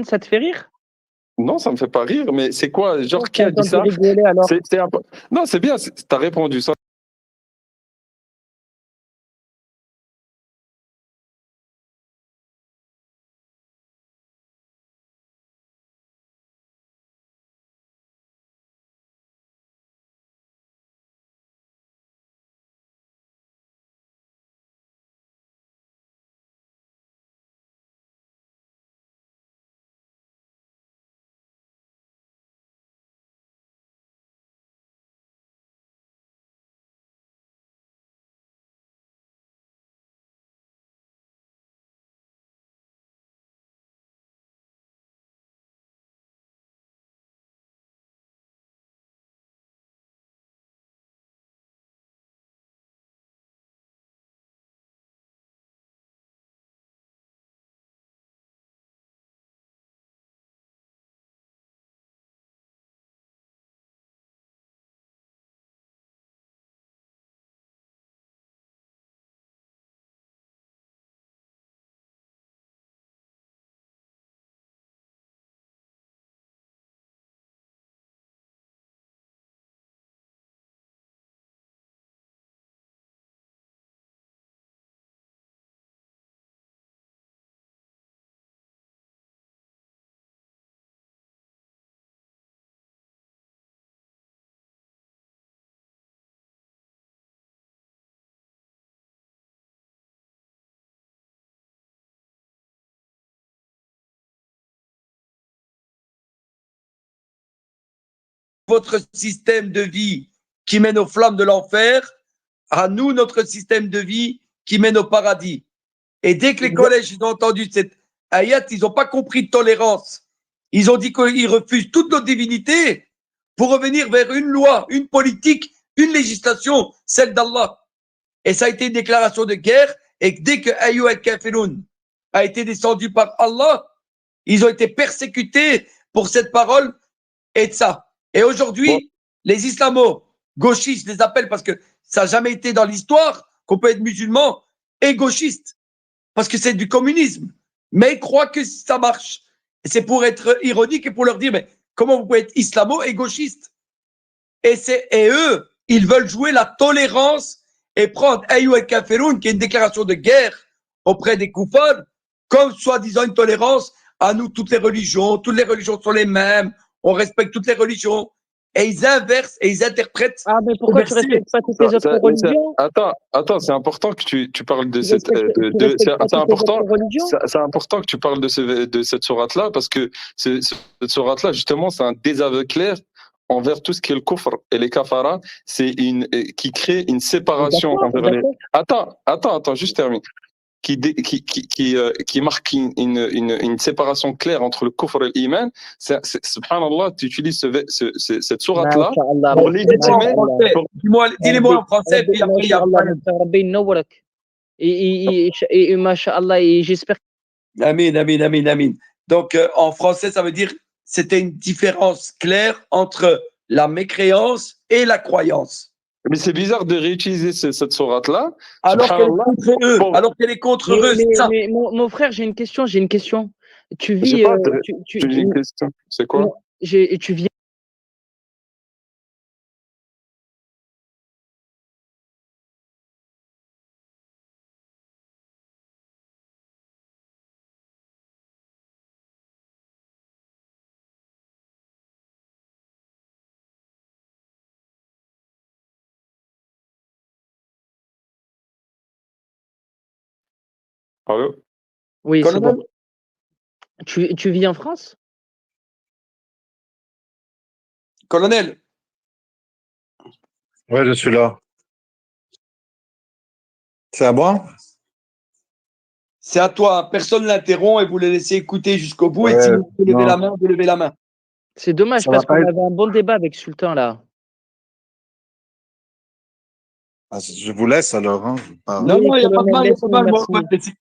Ça te fait rire? Non, ça me fait pas rire, mais c'est quoi? Genre, Je qui t'ai a dit entendu ça? rigoler alors. Non, c'est bien, t'as répondu ça. Votre système de vie qui mène aux flammes de l'enfer, à nous, notre système de vie qui mène au paradis. Et dès que les collèges ils ont entendu cette ayat, ils n'ont pas compris de tolérance. Ils ont dit qu'ils refusent toutes nos divinités pour revenir vers une loi, une politique, une législation, celle d'Allah. Et ça a été une déclaration de guerre. Et dès que Ayyou al-Kafirun a été descendu par Allah, ils ont été persécutés pour cette parole et de ça. Et aujourd'hui, les islamo-gauchistes les appellent parce que ça n'a jamais été dans l'histoire qu'on peut être musulman et gauchiste parce que c'est du communisme. Mais ils croient que ça marche. Et c'est pour être ironique et pour leur dire, mais comment vous pouvez être islamo et gauchiste? Et eux, ils veulent jouer la tolérance et prendre Ayyou el-Kafirun, qui est une déclaration de guerre auprès des koufars, comme soi-disant une tolérance à nous, toutes les religions sont les mêmes, on respecte toutes les religions. Et ils inversent et ils interprètent. Ah, mais pourquoi tu respectes pas toutes les autres religions? Attends, c'est important que tu parles de cette. C'est important que tu parles de cette sourate-là parce que cette sourate-là, justement, c'est un désaveu clair envers tout ce qui est le kufr et les kafaras. C'est qui crée une séparation envers les. Attends, juste termine. Qui marque une séparation claire entre le kufr et l'iman. Subhanallah, tu utilises cette sourate-là pour légitimer. Dis-les-moi en français, puis après, il y a. Et masha'Allah, et j'espère. Amin. Donc, en français, ça veut dire c'était une différence claire entre la mécréance et la croyance. Mais c'est bizarre de réutiliser cette sourate-là. Alors qu'elle est contre eux. Mais mon frère, j'ai une question. Tu vis. J'ai une question. C'est quoi? Tu vis. Allô? Oui, c'est bon. Tu vis en France? Colonel. Ouais, je suis là. C'est à moi? C'est à toi. Personne ne l'interrompt et vous le laissez écouter jusqu'au bout. Et si vous levez la main, vous levez la main. C'est dommage parce qu'on avait un bon débat avec Sultan là. Ah, je vous laisse alors. Hein. Non, il n'y a pas de mal.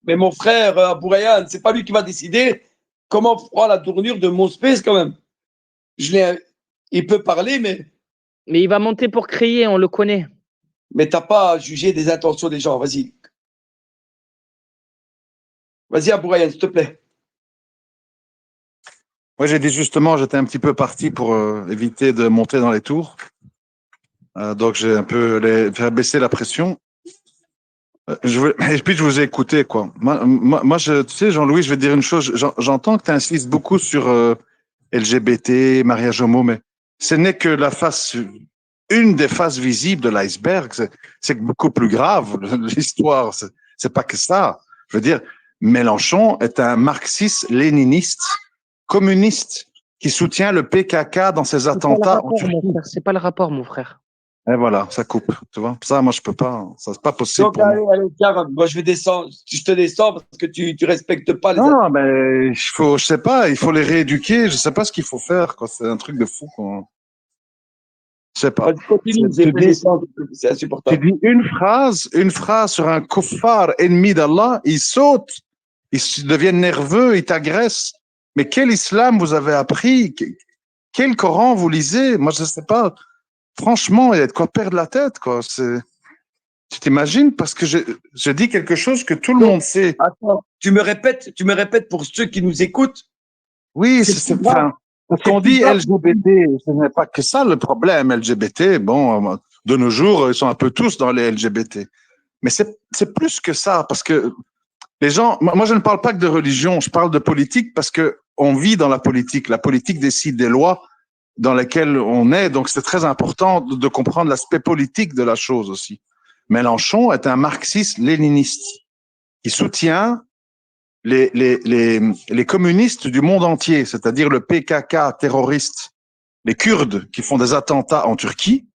Mais mon frère, Abou Rayhan, c'est pas lui qui va décider comment on fera la tournure de mon space quand même. Il peut parler, mais. Mais il va monter pour crier, on le connaît. Mais t'as pas à juger des intentions des gens, vas-y. Vas-y, Abou Rayhan, s'il te plaît. Ouais, j'ai dit justement, j'étais un petit peu parti pour éviter de monter dans les tours. Donc, j'ai un peu fait baisser la pression. Et puis, je vous ai écouté, quoi. Tu sais, Jean-Louis, je vais te dire une chose. J'entends que tu insistes beaucoup sur LGBT, mariage homo, mais ce n'est que une des faces visibles de l'iceberg. C'est beaucoup plus grave, l'histoire. C'est pas que ça. Je veux dire, Mélenchon est un marxiste-léniniste, communiste, qui soutient le PKK dans ses attentats en Turquie. C'est pas le rapport, mon frère. Et voilà, ça coupe, tu vois. Ça, moi, je peux pas. Ça, c'est pas possible Donc, pour moi. allez, tiens, moi, je vais descendre. Je te descends parce que tu respectes pas les Non, mais je sais pas, il faut les rééduquer. Je sais pas ce qu'il faut faire, quoi. C'est un truc de fou, quoi. Je sais pas. Continue, Tu dis, c'est insupportable. tu dis une phrase sur un kuffar ennemi d'Allah, il saute, il devient nerveux, il t'agresse. Mais quel islam vous avez appris? Quel Coran vous lisez? Moi, je sais pas. Franchement, il y a de quoi perdre la tête, quoi. Tu t'imagines? Parce que je dis quelque chose que tout le monde sait. Attends, tu me répètes pour ceux qui nous écoutent. Oui, enfin, parce qu'on dit LGBT, ce n'est pas que ça le problème, LGBT. Bon, de nos jours, ils sont un peu tous dans les LGBT. Mais c'est plus que ça, parce que les gens, moi, je ne parle pas que de religion, je parle de politique parce que on vit dans la politique. La politique décide des lois dans lesquelles on est. Donc, c'est très important de comprendre l'aspect politique de la chose aussi. Mélenchon est un marxiste-léniniste. Il soutient les communistes du monde entier, c'est-à-dire le PKK terroriste, les Kurdes qui font des attentats en Turquie.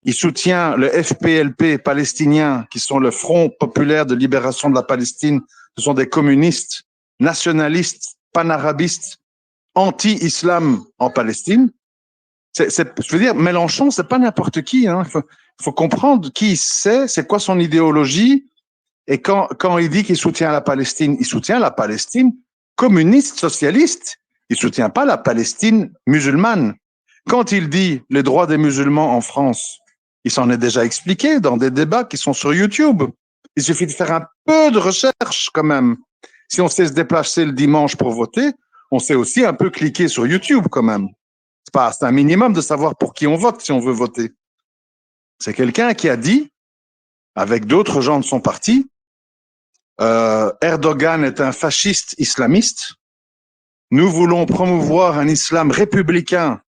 Il soutient le FPLP palestinien, qui sont le Front populaire de libération de la Palestine. Ce sont des communistes, nationalistes, panarabistes, anti-islam en Palestine. Je veux dire, Mélenchon, c'est pas n'importe qui. Hein. Il faut comprendre qui c'est quoi son idéologie. Et quand il dit qu'il soutient la Palestine, il soutient la Palestine communiste, socialiste. Il soutient pas la Palestine musulmane. Quand il dit les droits des musulmans en France, il s'en est déjà expliqué dans des débats qui sont sur YouTube. Il suffit de faire un peu de recherche quand même. Si on sait se déplacer le dimanche pour voter, on sait aussi un peu cliquer sur YouTube quand même. C'est un minimum de savoir pour qui on vote si on veut voter. C'est quelqu'un qui a dit, avec d'autres gens de son parti, Erdogan est un fasciste islamiste. Nous voulons promouvoir un islam républicain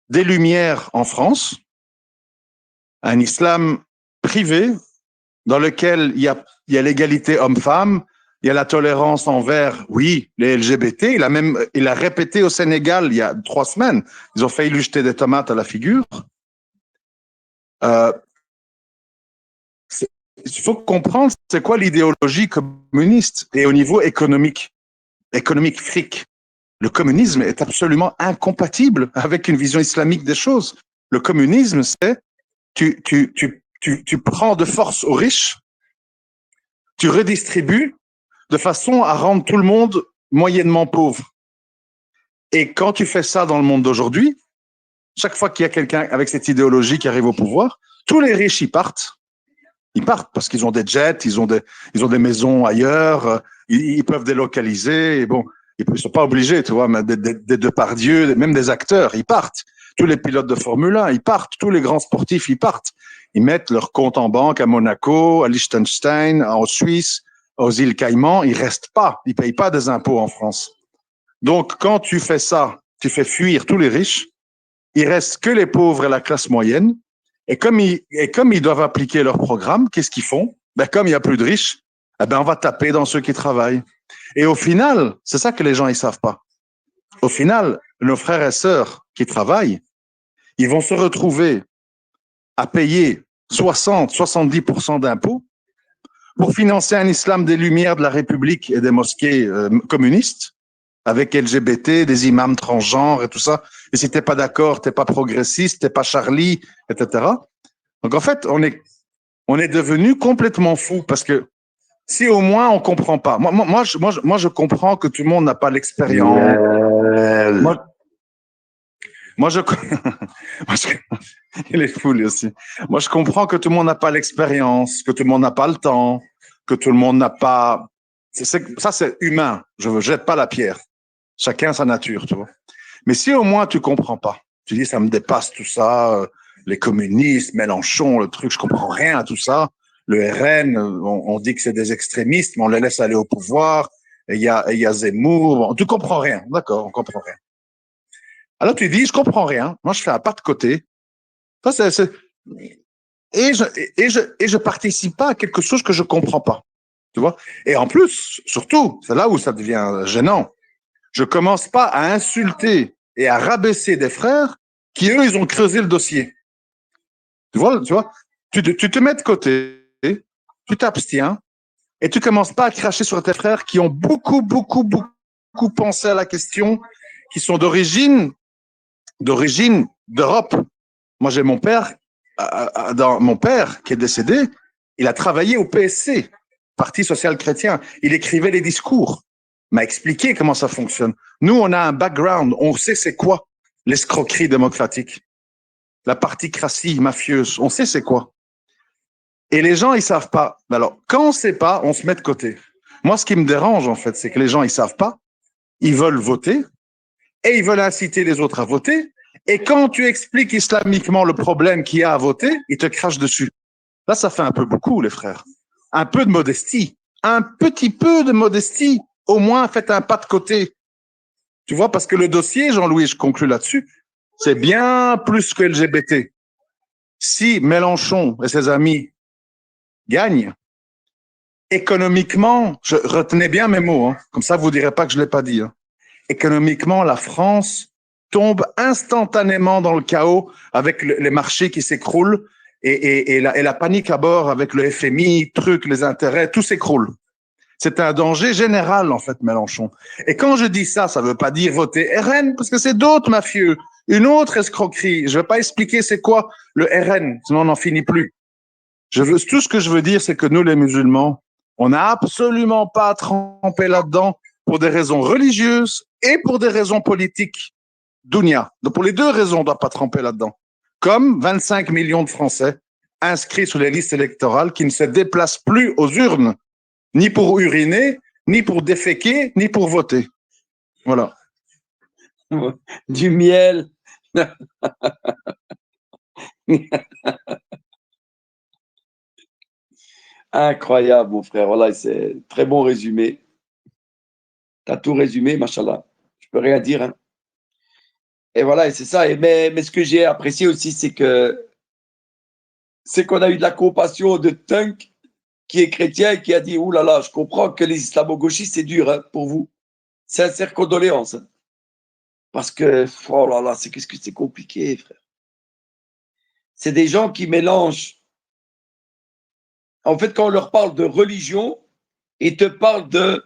des Lumières en France, un islam privé dans lequel il y a l'égalité homme-femme, il y a la tolérance envers, oui, les LGBT. Il a répété au Sénégal il y a 3 semaines. Ils ont failli lui jeter des tomates à la figure. Il faut comprendre c'est quoi l'idéologie communiste et au niveau économique fric. Le communisme est absolument incompatible avec une vision islamique des choses. Le communisme, c'est tu prends de force aux riches, tu redistribues de façon à rendre tout le monde moyennement pauvre. Et quand tu fais ça dans le monde d'aujourd'hui, chaque fois qu'il y a quelqu'un avec cette idéologie qui arrive au pouvoir, tous les riches y partent. Ils partent parce qu'ils ont des jets, ils ont des maisons ailleurs, ils peuvent délocaliser. Et bon, ils ne sont pas obligés, tu vois, mais des Depardieu, même des acteurs, ils partent. Tous les pilotes de Formule 1, ils partent. Tous les grands sportifs, ils partent. Ils mettent leur compte en banque à Monaco, à Liechtenstein, en Suisse, aux îles Caïmans. Ils restent pas. Ils payent pas des impôts en France. Donc, quand tu fais ça, tu fais fuir tous les riches. Il reste que les pauvres et la classe moyenne. Et comme ils doivent appliquer leur programme, qu'est-ce qu'ils font? Ben, comme il n'y a plus de riches, eh ben, on va taper dans ceux qui travaillent. Et au final, c'est ça que les gens ils savent pas. Au final, nos frères et sœurs qui travaillent, ils vont se retrouver à payer 60-70% d'impôts pour financer un islam des Lumières de la République et des mosquées communistes avec LGBT, des imams transgenres et tout ça. Et si t'es pas d'accord, t'es pas progressiste, t'es pas Charlie, etc. Donc en fait, on est devenu complètement fou parce que si au moins on comprend pas. Moi, je comprends que tout le monde n'a pas l'expérience. Moi, il est fou lui aussi. Moi, je comprends que tout le monde n'a pas l'expérience, que tout le monde n'a pas le temps, que tout le monde n'a pas. Ça, c'est humain. Je ne jette pas la pierre. Chacun sa nature, tu vois. Mais si au moins tu comprends pas, tu dis ça me dépasse tout ça, les communistes, Mélenchon, le truc, je comprends rien à tout ça. Le RN, on dit que c'est des extrémistes, mais on les laisse aller au pouvoir. Et il y a Zemmour, bon, tu comprends rien, d'accord, on comprend rien. Alors tu dis, je comprends rien, moi je fais un pas de côté. Ça, et je participe pas à quelque chose que je comprends pas, tu vois. Et en plus, surtout, c'est là où ça devient gênant. Je commence pas à insulter et à rabaisser des frères qui, eux, ils ont creusé le dossier. Tu vois, tu te mets de côté, tu t'abstiens et tu commences pas à cracher sur tes frères qui ont beaucoup, beaucoup, beaucoup pensé à la question, qui sont d'origine d'Europe. Moi, j'ai mon père, mon père qui est décédé, il a travaillé au PSC, Parti social chrétien. Il écrivait les discours, m'a expliqué comment ça fonctionne. Nous, on a un background, on sait c'est quoi l'escroquerie démocratique, la particratie mafieuse, on sait c'est quoi. Et les gens, ils savent pas. Alors, quand on sait pas, on se met de côté. Moi, ce qui me dérange, en fait, c'est que les gens, ils savent pas, ils veulent voter, et ils veulent inciter les autres à voter. Et quand tu expliques islamiquement le problème qu'il y a à voter, ils te crachent dessus. Là, ça fait un peu beaucoup, les frères. Un peu de modestie. Un petit peu de modestie. Au moins, faites un pas de côté. Tu vois, parce que le dossier, Jean-Louis, je conclue là-dessus, c'est bien plus que LGBT. Si Mélenchon et ses amis gagnent, économiquement, retenez bien mes mots, hein, comme ça vous ne direz pas que je ne l'ai pas dit. Hein. Économiquement, la France tombe instantanément dans le chaos avec les marchés qui s'écroulent et la panique à bord avec le FMI, les intérêts, tout s'écroule. C'est un danger général, en fait, Mélenchon. Et quand je dis ça, ça ne veut pas dire voter RN, parce que c'est d'autres mafieux, une autre escroquerie. Je ne vais pas expliquer c'est quoi le RN, sinon on n'en finit plus. Tout ce que je veux dire, c'est que nous, les musulmans, on n'a absolument pas à tremper là-dedans pour des raisons religieuses et pour des raisons politiques. Dounia. Donc, pour les deux raisons, on ne doit pas tremper là-dedans. Comme 25 millions de Français inscrits sur les listes électorales qui ne se déplacent plus aux urnes, ni pour uriner, ni pour déféquer, ni pour voter. Voilà. Du miel. Incroyable, mon frère. Voilà, c'est très bon résumé. Tu as tout résumé, machallah. Je peux rien dire. Hein. Et voilà, et c'est ça. Mais ce que j'ai apprécié aussi, c'est qu'on a eu de la compassion de Tunk, qui est chrétien, et qui a dit, ouh là là, je comprends que les islamo-gauchistes, c'est dur hein, pour vous. Sincère condoléance. Hein. Parce que, oh là là, qu'est-ce que c'est compliqué, frère. C'est des gens qui mélangent. En fait, quand on leur parle de religion, ils te parlent de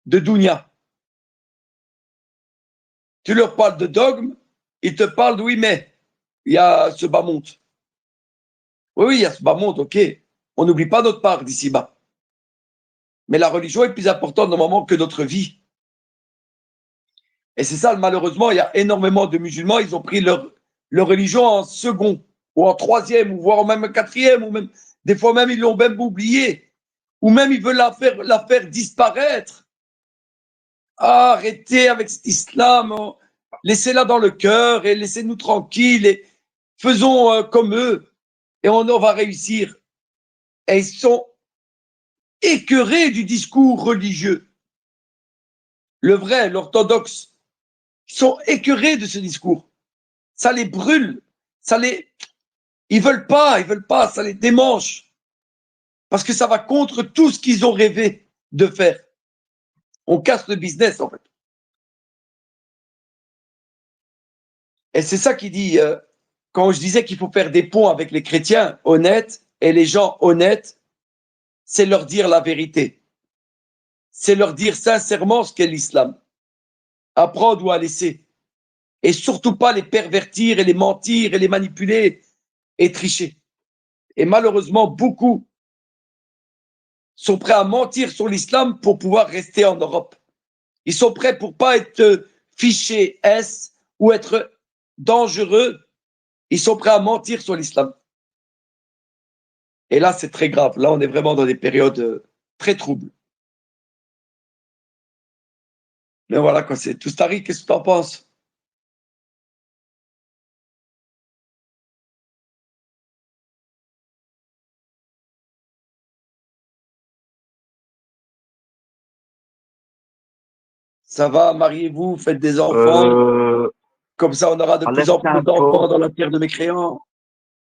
dunya. Tu leur parles de dogme, ils te parlent de oui, mais il y a ce bas monde. Oui, il y a ce bas monde, ok. On n'oublie pas notre part d'ici-bas. Mais la religion est plus importante normalement que notre vie. Et c'est ça, malheureusement, il y a énormément de musulmans, ils ont pris leur religion en second, ou en troisième, ou voire même en quatrième, ou même, des fois même, ils l'ont même oublié. Ou même, ils veulent la faire disparaître. Ah, arrêtez avec cet islam, laissez-la dans le cœur et laissez-nous tranquilles et faisons comme eux et on va réussir. Et ils sont écœurés du discours religieux. Le vrai, l'orthodoxe, ils sont écœurés de ce discours. Ça les brûle, ils veulent pas, ça les démange. Parce que ça va contre tout ce qu'ils ont rêvé de faire. On casse le business, en fait. Et c'est ça qui dit, quand je disais qu'il faut faire des ponts avec les chrétiens honnêtes et les gens honnêtes, c'est leur dire la vérité. C'est leur dire sincèrement ce qu'est l'islam. Apprendre ou à laisser. Et surtout pas les pervertir et les mentir et les manipuler et tricher. Et malheureusement, beaucoup sont prêts à mentir sur l'islam pour pouvoir rester en Europe. Ils sont prêts pour pas être fichés S ou être dangereux. Ils sont prêts à mentir sur l'islam. Et là, c'est très grave. Là, on est vraiment dans des périodes très troubles. Mais voilà, quoi, c'est tout Tariq, qu'est-ce que tu en penses? Ça va, mariez-vous, faites des enfants. Comme ça, on aura de plus en plus d'enfants dans la terre de mécréants.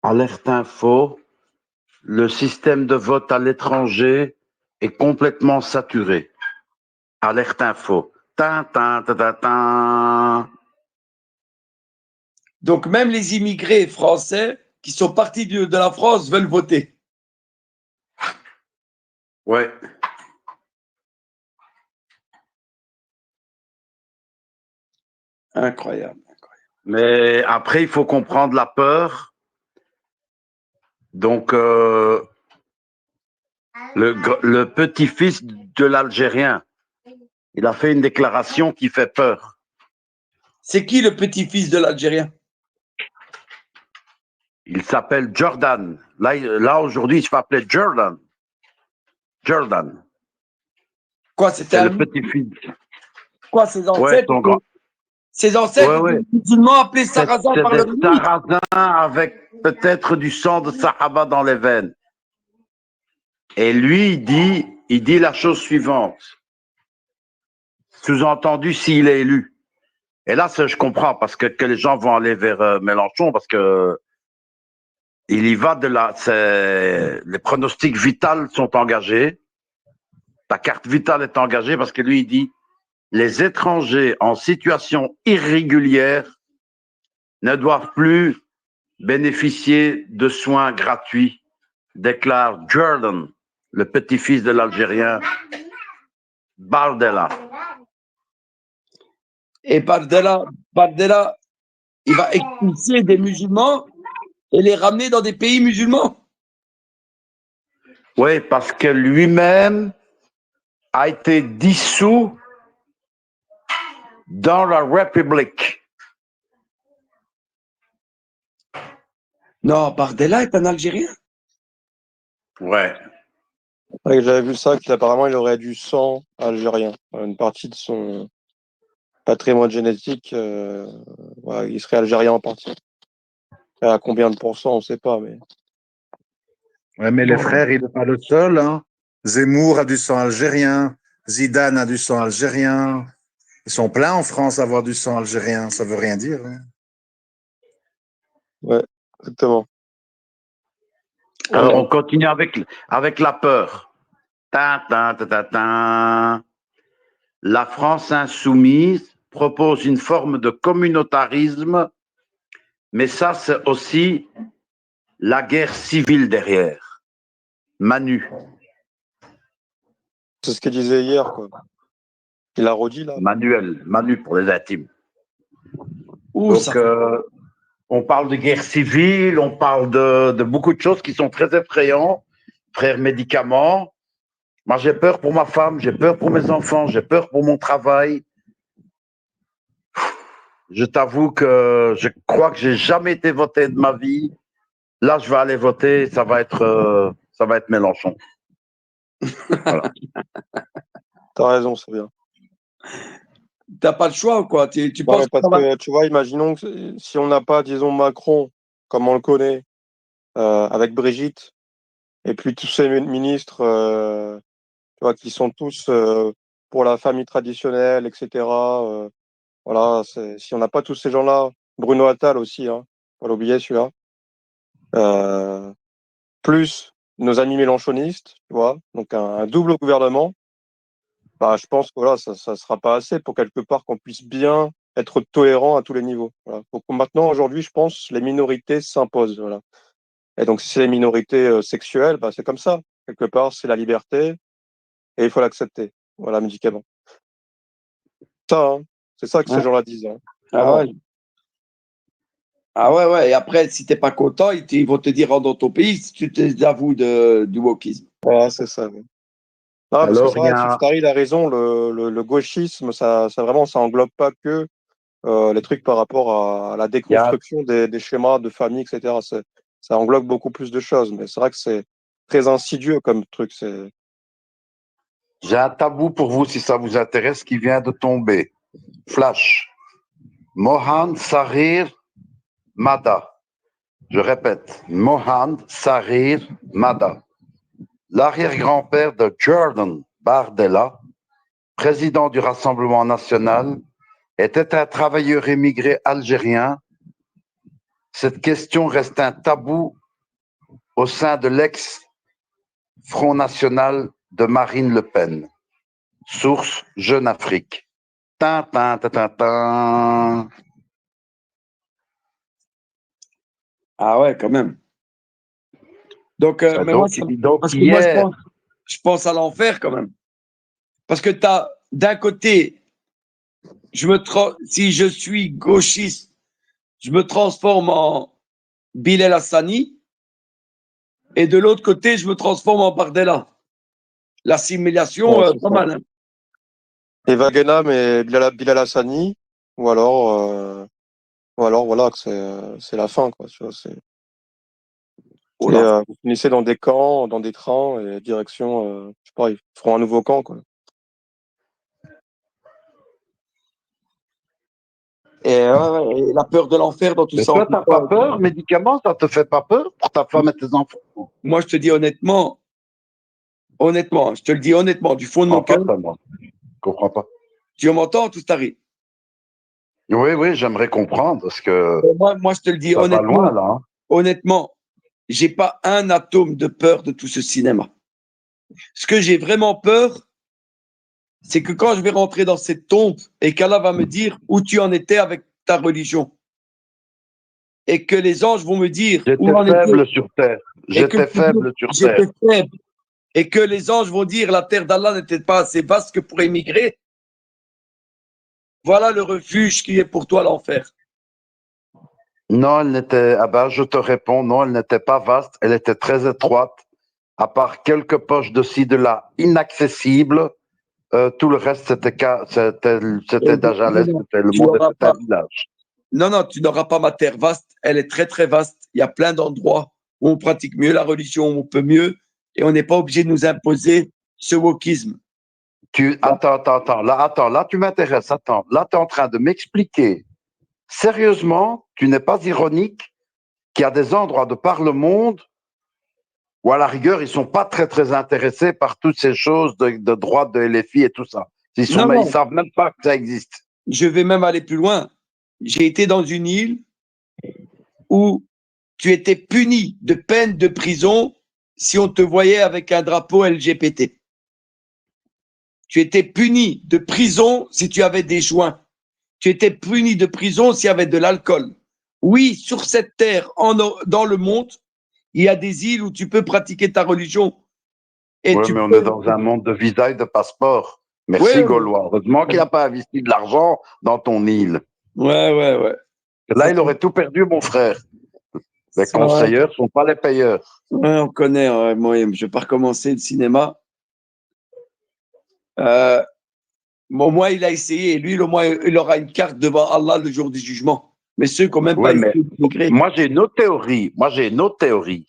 Alerte info, le système de vote à l'étranger est complètement saturé. Alerte info. Tin, tin, tin, tin, tin. Donc, même les immigrés français qui sont partis de la France veulent voter. Ouais. Incroyable. Mais après, il faut comprendre la peur. Donc, le petit-fils de l'Algérien, il a fait une déclaration qui fait peur. C'est qui le petit-fils de l'Algérien? Il s'appelle Jordan. Là aujourd'hui, il se fait appeler Jordan. Jordan. Quoi, c'était C'est un... le petit-fils. Quoi, ses Ouais, ancêtres? son grand. Ses ancêtres Ouais. étaient musulmans appelés Sarrasins C'est par des leur nuit. Sarrasins avec peut-être du sang de Sahaba dans les veines. Et lui, il dit la chose suivante. Sous-entendu, s'il est élu. Et là, je comprends parce que les gens vont aller vers Mélenchon parce que il y va de la. Les pronostics vitaux sont engagés. Ta carte vitale est engagée parce que lui, il dit les étrangers en situation irrégulière ne doivent plus bénéficier de soins gratuits, déclare Jordan, le petit-fils de l'Algérien Bardella. Et Bardella, il va expulser des musulmans et les ramener dans des pays musulmans. Oui, parce que lui-même a été dissous dans la République. Non, Bardella est un Algérien. Ouais. Ouais, j'avais vu ça, qu'apparemment il aurait du sang algérien. Une partie de son patrimoine génétique, voilà, il serait algérien en partie. À combien de pourcents, on ne sait pas. Mais... Ouais, mais les frères, il n'est pas le seul. Hein. Zemmour a du sang algérien. Zidane a du sang algérien. Ils sont pleins en France d'avoir du sang algérien. Ça veut rien dire. Hein. Ouais, exactement. Alors, on continue avec la peur. Ta, ta, ta, ta, ta. La France insoumise propose une forme de communautarisme, mais ça, c'est aussi la guerre civile derrière. Manu. C'est ce qu'il disait hier, quoi. Il a redit, là. Manu pour les intimes. Ouh, Donc, ça... on parle de guerre civile, on parle de beaucoup de choses qui sont très effrayantes. Frères médicaments. Moi, j'ai peur pour ma femme, j'ai peur pour mes enfants, j'ai peur pour mon travail. Je t'avoue que je crois que j'ai jamais été voté de ma vie. Là, je vais aller voter, ça va être Mélenchon. Voilà. T'as raison, c'est bien. T'as pas le choix ou quoi? Tu Ouais, penses que parce ça va... que, tu vois, imaginons que si on n'a pas, disons, Macron, comme on le connaît, avec Brigitte, et puis tous ces ministres, tu vois, qui sont tous pour la famille traditionnelle, etc. Voilà, si on n'a pas tous ces gens-là, Bruno Attal aussi, hein, pas l'oublier celui-là, plus nos amis mélenchonistes, tu vois, donc un double gouvernement, bah, je pense que voilà, ça sera pas assez pour quelque part qu'on puisse bien être tolérant à tous les niveaux. Voilà. Donc maintenant, aujourd'hui, je pense, les minorités s'imposent. Voilà. Et donc, si c'est les minorités sexuelles, bah, c'est comme ça. Quelque part, c'est la liberté et il faut l'accepter. Voilà, médicament. Ça, hein, c'est ça que ces gens-là disent. Hein. Ah ouais. Ah ouais, ouais. Et après, si t'es pas content, ils vont te dire rentre dans ton pays si tu te désavoues du wokisme. Voilà, c'est ça. Oui. Non, parce que Alors, c'est il y vrai, a, Tari, il a raison, le gauchisme, ça vraiment, ça englobe pas que les trucs par rapport à la il y a, déconstruction des schémas de famille, etc. Ça englobe beaucoup plus de choses, mais c'est vrai que c'est très insidieux comme truc. j'ai un tabou pour vous si ça vous intéresse qui vient de tomber. Flash. Mohan Sarir Mada. Je répète, Mohan Sarir Mada. L'arrière-grand-père de Jordan Bardella, président du Rassemblement national, était un travailleur émigré algérien. Cette question reste un tabou au sein de l'ex-Front national de Marine Le Pen. Source Jeune Afrique. Tintin, tintin, tintin. Ah ouais, quand même. Donc, mais moi, parce que moi, je pense à l'enfer quand même. Parce que tu as, d'un côté, si je suis gauchiste, je me transforme en Bilal Hassani, et de l'autre côté, je me transforme en Bardella. L'assimilation, Ouais, c'est pas ça. mal. Hein. Et Wagenham et Bilal Hassani, ou alors voilà, que c'est la fin, quoi. Tu vois, vous finissez dans des camps, dans des trains, et direction, je sais pas, ils feront un nouveau camp, quoi. Et la peur de l'enfer dans tout Mais ça. toi, t'as pas peur, médicaments, ça te fait pas peur pour ta femme et tes enfants? Moi, je te dis honnêtement, je te le dis honnêtement, du fond de mon cœur. Je comprends pas. Tu m'entends, tout arrive. Oui, j'aimerais comprendre parce que Moi, je te le dis ça va honnêtement. loin, là. Hein. Honnêtement, j'ai pas un atome de peur de tout ce cinéma. Ce que j'ai vraiment peur, c'est que quand je vais rentrer dans cette tombe et qu'Allah va me dire où tu en étais avec ta religion, et que les anges vont me dire où en J'étais faible sur terre. J'étais faible sur terre. J'étais faible. Et que les anges vont dire la terre d'Allah n'était pas assez vaste que pour émigrer. Voilà le refuge qui est pour toi l'enfer. Non, elle n'était. Ah ben, je te réponds, non, elle n'était pas vaste. Elle était très étroite. À part quelques poches de ci, de là, inaccessibles. Tout le reste, c'était Dajalès, c'était le monde, c'était un village. Non, tu n'auras pas ma terre vaste. Elle est très, très vaste. Il y a plein d'endroits où on pratique mieux la religion, où on peut mieux, et on n'est pas obligé de nous imposer ce wokisme. Attends. Là, tu m'intéresses. Attends. Là, tu es en train de m'expliquer. Sérieusement, tu n'es pas ironique qu'il y a des endroits de par le monde où, à la rigueur, ils sont pas très, très intéressés par toutes ces choses de droite, de LFI et tout ça. Ils savent même pas que ça existe. Je vais même aller plus loin. J'ai été dans une île où tu étais puni de peine de prison si on te voyait avec un drapeau LGBT. Tu étais puni de prison si tu avais des joints. Tu étais puni de prison s'il y avait de l'alcool. Oui, sur cette terre, dans le monde, il y a des îles où tu peux pratiquer ta religion. Oui, mais on est dans un monde de visa et de passeport. Merci, Gaulois. Heureusement qu'il n'a pas investi de l'argent dans ton île. Ouais. Là, il aurait tout perdu, mon frère. Les conseilleurs ne sont pas les payeurs. Ouais, on connaît. Moi, je ne vais pas recommencer le cinéma. Moi, il a essayé. Et lui, au moins, il aura une carte devant Allah le jour du jugement. Mais ceux qui n'ont même pas essayé d'immigrer. Moi, j'ai une autre théorie.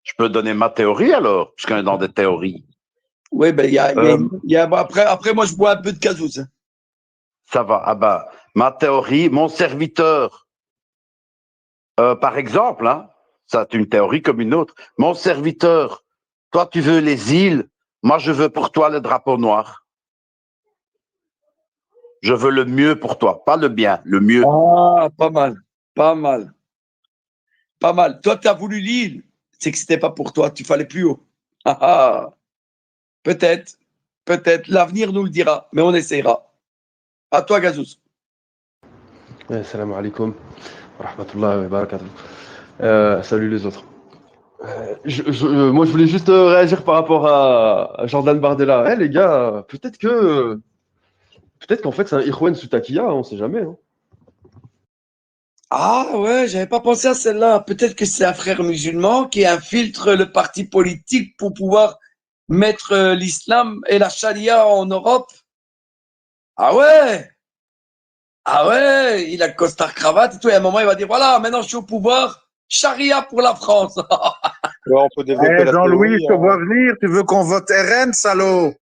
Je peux donner ma théorie alors, puisqu'on est dans des théories. Oui, après, moi, je bois un peu de Cazous. Hein. Ça va. Ah ben, ma théorie, mon serviteur, par exemple, hein, ça c'est une théorie comme une autre. Mon serviteur, toi tu veux les îles, moi je veux pour toi le drapeau noir. Je veux le mieux pour toi, pas le bien, le mieux. Ah, pas mal. Toi, tu as voulu l'île, c'est que c'était pas pour toi, tu fallait plus haut. Peut-être, l'avenir nous le dira, mais on essaiera. À toi, Gazous. Salam alaikum wa rahmatullahi wa barakatuh. Salut les autres. Moi, je voulais juste réagir par rapport à Jordan Bardella. Les gars, peut-être qu'en fait, c'est un Ikhwan Soutakia, on sait jamais. Hein. Ah ouais, j'avais pas pensé à celle-là. Peut-être que c'est un frère musulman qui infiltre le parti politique pour pouvoir mettre l'islam et la charia en Europe. Ah ouais, il a le costard cravate et tout. Et à un moment, il va dire voilà, maintenant je suis au pouvoir, charia pour la France. Ouais, on peut développer la Jean-Louis, théorie. je te vois venir. Tu veux qu'on vote RN, salaud?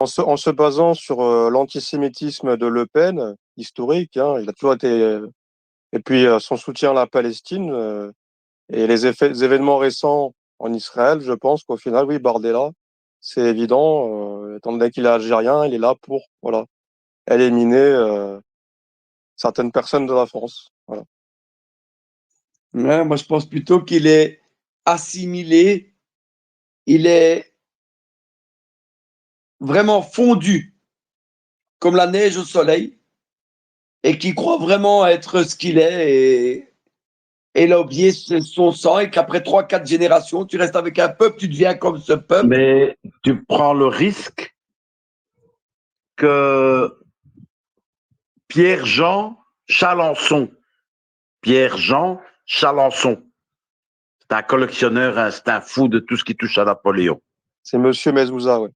en se basant sur l'antisémitisme de Le Pen, historique, hein, il a toujours été, et puis son soutien à la Palestine, et les événements récents en Israël, je pense qu'au final, oui, Bardella, c'est évident, étant donné qu'il est algérien, il est là pour, voilà, éliminer certaines personnes de la France. Voilà. Ouais, moi, je pense plutôt qu'il est assimilé, il est vraiment fondu comme la neige au soleil et qui croit vraiment être ce qu'il est et il a oublié son sang et qu'après 3, 4 générations, tu restes avec un peuple, tu deviens comme ce peuple. Mais tu prends le risque que Pierre-Jean Chalençon, Pierre-Jean Chalençon, c'est un collectionneur, c'est un fou de tout ce qui touche à Napoléon. C'est Monsieur Mezouza, ouais.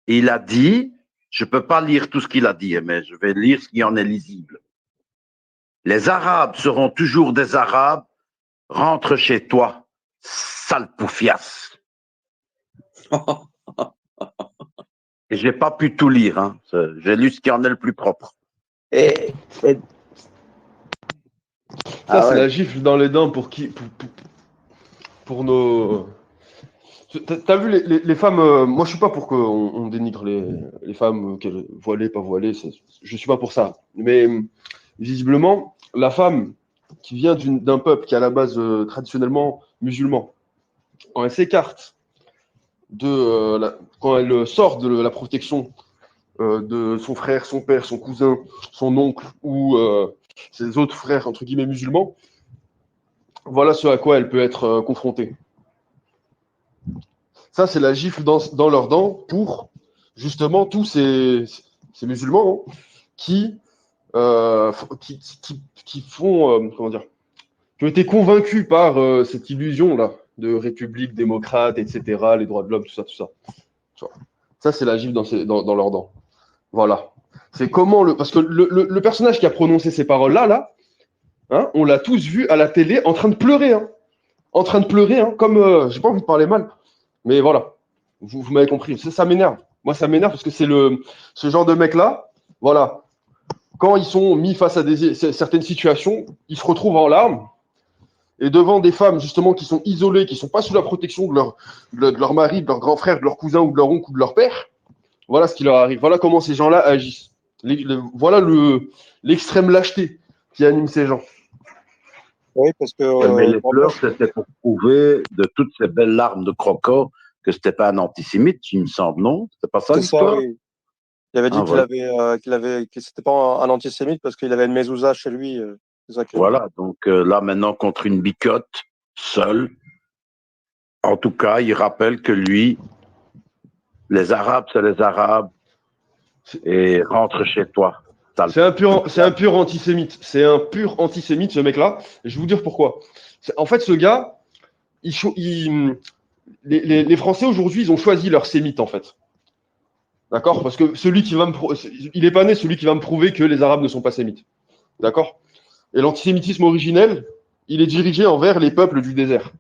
Il a dit, je ne peux pas lire tout ce qu'il a dit, mais je vais lire ce qui en est lisible. Les Arabes seront toujours des Arabes, rentre chez toi, sale poufias. Et j'ai pas pu tout lire, hein. J'ai lu ce qui en est le plus propre. Et Ça, Ah c'est ouais. la gifle dans les dents pour qui pour nos. T'as vu les femmes. Moi, je suis pas pour qu'on on dénigre les femmes voilées, pas voilées. Je suis pas pour ça. Mais visiblement, la femme qui vient d'un peuple qui est à la base traditionnellement musulman, quand elle s'écarte quand elle sort de la protection de son frère, son père, son cousin, son oncle ou ses autres frères entre guillemets musulmans, voilà ce à quoi elle peut être confrontée. Ça, c'est la gifle dans leurs dents pour justement tous ces musulmans, hein, qui font comment dire, qui ont été convaincus par cette illusion là de république démocrate, etc., les droits de l'homme, tout ça, tout ça. Tu vois. Ça, c'est la gifle dans leurs dents. Voilà. C'est comment parce que le personnage qui a prononcé ces paroles-là, hein, on l'a tous vu à la télé en train de pleurer, hein. En train de pleurer, hein, comme j'ai pas envie de parler mal, mais voilà. Vous m'avez compris. Ça m'énerve. Moi, ça m'énerve parce que c'est ce genre de mec-là, voilà. Quand ils sont mis face à certaines situations, ils se retrouvent en larmes et devant des femmes justement qui sont isolées, qui sont pas sous la protection de leur mari, de leur grand frère, de leur cousin ou de leur oncle ou de leur père. Voilà ce qui leur arrive. Voilà comment ces gens-là agissent. Voilà l'extrême lâcheté qui anime ces gens. Oui, parce que Mais les pleurs, c'était pour prouver de toutes ces belles larmes de croco que c'était pas un antisémite, il me semble, non? C'était pas ça c'est ça, l'histoire? oui. Il avait dit que c'était pas un antisémite parce qu'il avait une mezouza chez lui. C'est ça qu'il a dit. Voilà, donc là maintenant contre une bicotte, seul. En tout cas, il rappelle que lui, les Arabes, c'est les Arabes, et rentre chez toi. C'est un pur antisémite. C'est un pur antisémite, ce mec-là. Et je vais vous dire pourquoi. En fait, ce gars, les Français aujourd'hui, ils ont choisi leur sémite, en fait. D'accord? Parce que il est pas né celui qui va me prouver que les Arabes ne sont pas sémites. D'accord? Et l'antisémitisme originel, il est dirigé envers les peuples du désert.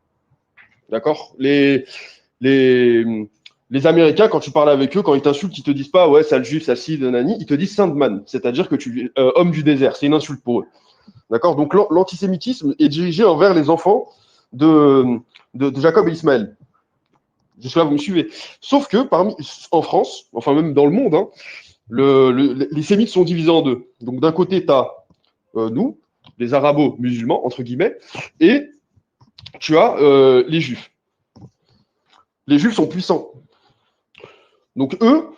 D'accord? Les Américains, quand tu parles avec eux, quand ils t'insultent, ils te disent pas, ouais, sale juif, sale ci, nani, ils te disent Sandman, c'est-à-dire que tu es homme du désert. C'est une insulte pour eux. D'accord? Donc l'antisémitisme est dirigé envers les enfants de Jacob et Ismaël. Jusque-là, vous me suivez. Sauf que en France, enfin même dans le monde, hein, les sémites sont divisés en deux. Donc d'un côté, tu as nous, les arabo-musulmans, entre guillemets, et tu as les juifs. Les juifs sont puissants. Donc eux,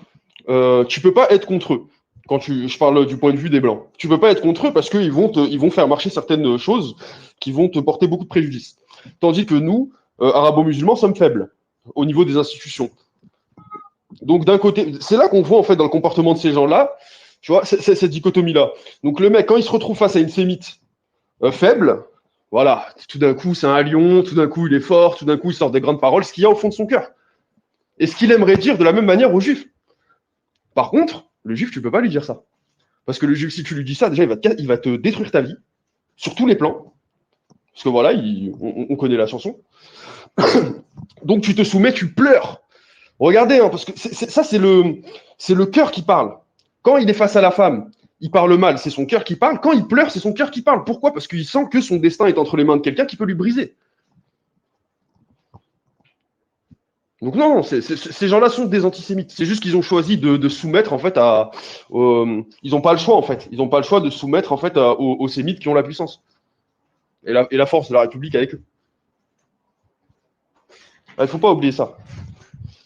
tu peux pas être contre eux. Je parle du point de vue des blancs. Tu peux pas être contre eux parce qu'ils vont faire marcher certaines choses qui vont te porter beaucoup de préjudice. Tandis que nous, arabo-musulmans, sommes faibles au niveau des institutions. Donc d'un côté, c'est là qu'on voit en fait dans le comportement de ces gens-là, tu vois, c'est cette dichotomie-là. Donc le mec, quand il se retrouve face à une sémite faible, voilà, tout d'un coup c'est un lion, tout d'un coup il est fort, tout d'un coup il sort des grandes paroles, ce qu'il y a au fond de son cœur. Et ce qu'il aimerait dire de la même manière aux juifs. Par contre, le juif, tu peux pas lui dire ça. Parce que le juif, si tu lui dis ça, déjà, il va te détruire ta vie, sur tous les plans. Parce que voilà, on connaît la chanson. Donc tu te soumets, tu pleures. Regardez, hein, parce que ça, c'est le cœur qui parle. Quand il est face à la femme, il parle mal, c'est son cœur qui parle. Quand il pleure, c'est son cœur qui parle. Pourquoi? Parce qu'il sent que son destin est entre les mains de quelqu'un qui peut lui briser. Donc non, ces gens-là sont des antisémites. C'est juste qu'ils ont choisi de soumettre en fait ils n'ont pas le choix en fait. Ils n'ont pas le choix de soumettre en fait aux sémites qui ont la puissance et la force de la République avec eux. Il ne faut pas oublier ça.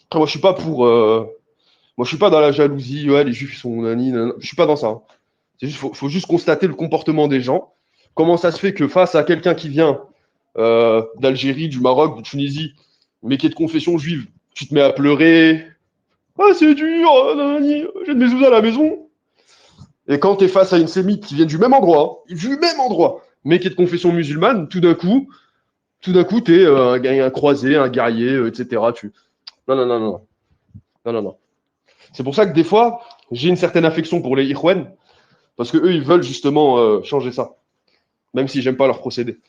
Après, moi, je suis pas moi, je suis pas dans la jalousie. Ouais, les Juifs ils sont nani, nana. Je suis pas dans ça. Hein. C'est juste, faut juste constater le comportement des gens. Comment ça se fait que face à quelqu'un qui vient d'Algérie, du Maroc, de Tunisie, mais qui est de confession juive, tu te mets à pleurer. Ah, c'est dur, nanani, j'ai de mes ouzes à la maison. Et quand tu es face à une sémite qui vient du même endroit, mais qui est de confession musulmane, tout d'un coup, tu es un croisé, un guerrier, etc. Non, non, non, non. Non, non, non. C'est pour ça que des fois, j'ai une certaine affection pour les Ikhwan, parce que eux, ils veulent justement changer ça, même si j'aime pas leur procédé.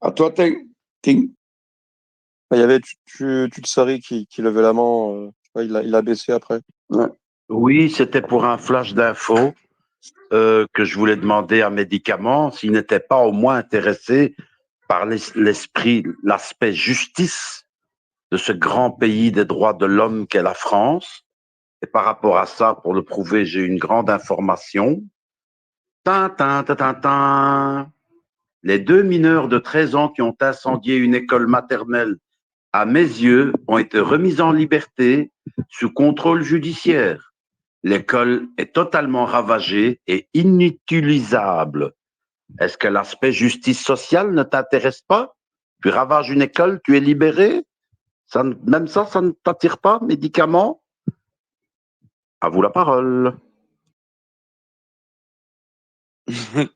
À toi, Ting. Il y avait Tutsari qui levait la main. Il a baissé après. Ouais. Oui, c'était pour un flash d'info que je voulais demander à Médicament s'il n'était pas au moins intéressé par l'aspect justice de ce grand pays des droits de l'homme qu'est la France. Et par rapport à ça, pour le prouver, j'ai une grande information. Tintin, tintin, tintin. Les 2 mineurs de 13 ans qui ont incendié une école maternelle, à mes yeux, ont été remis en liberté sous contrôle judiciaire. L'école est totalement ravagée et inutilisable. Est-ce que l'aspect justice sociale ne t'intéresse pas? Tu ravages une école, tu es libéré? Même ça ne t'attire pas, Médicament? À vous la parole.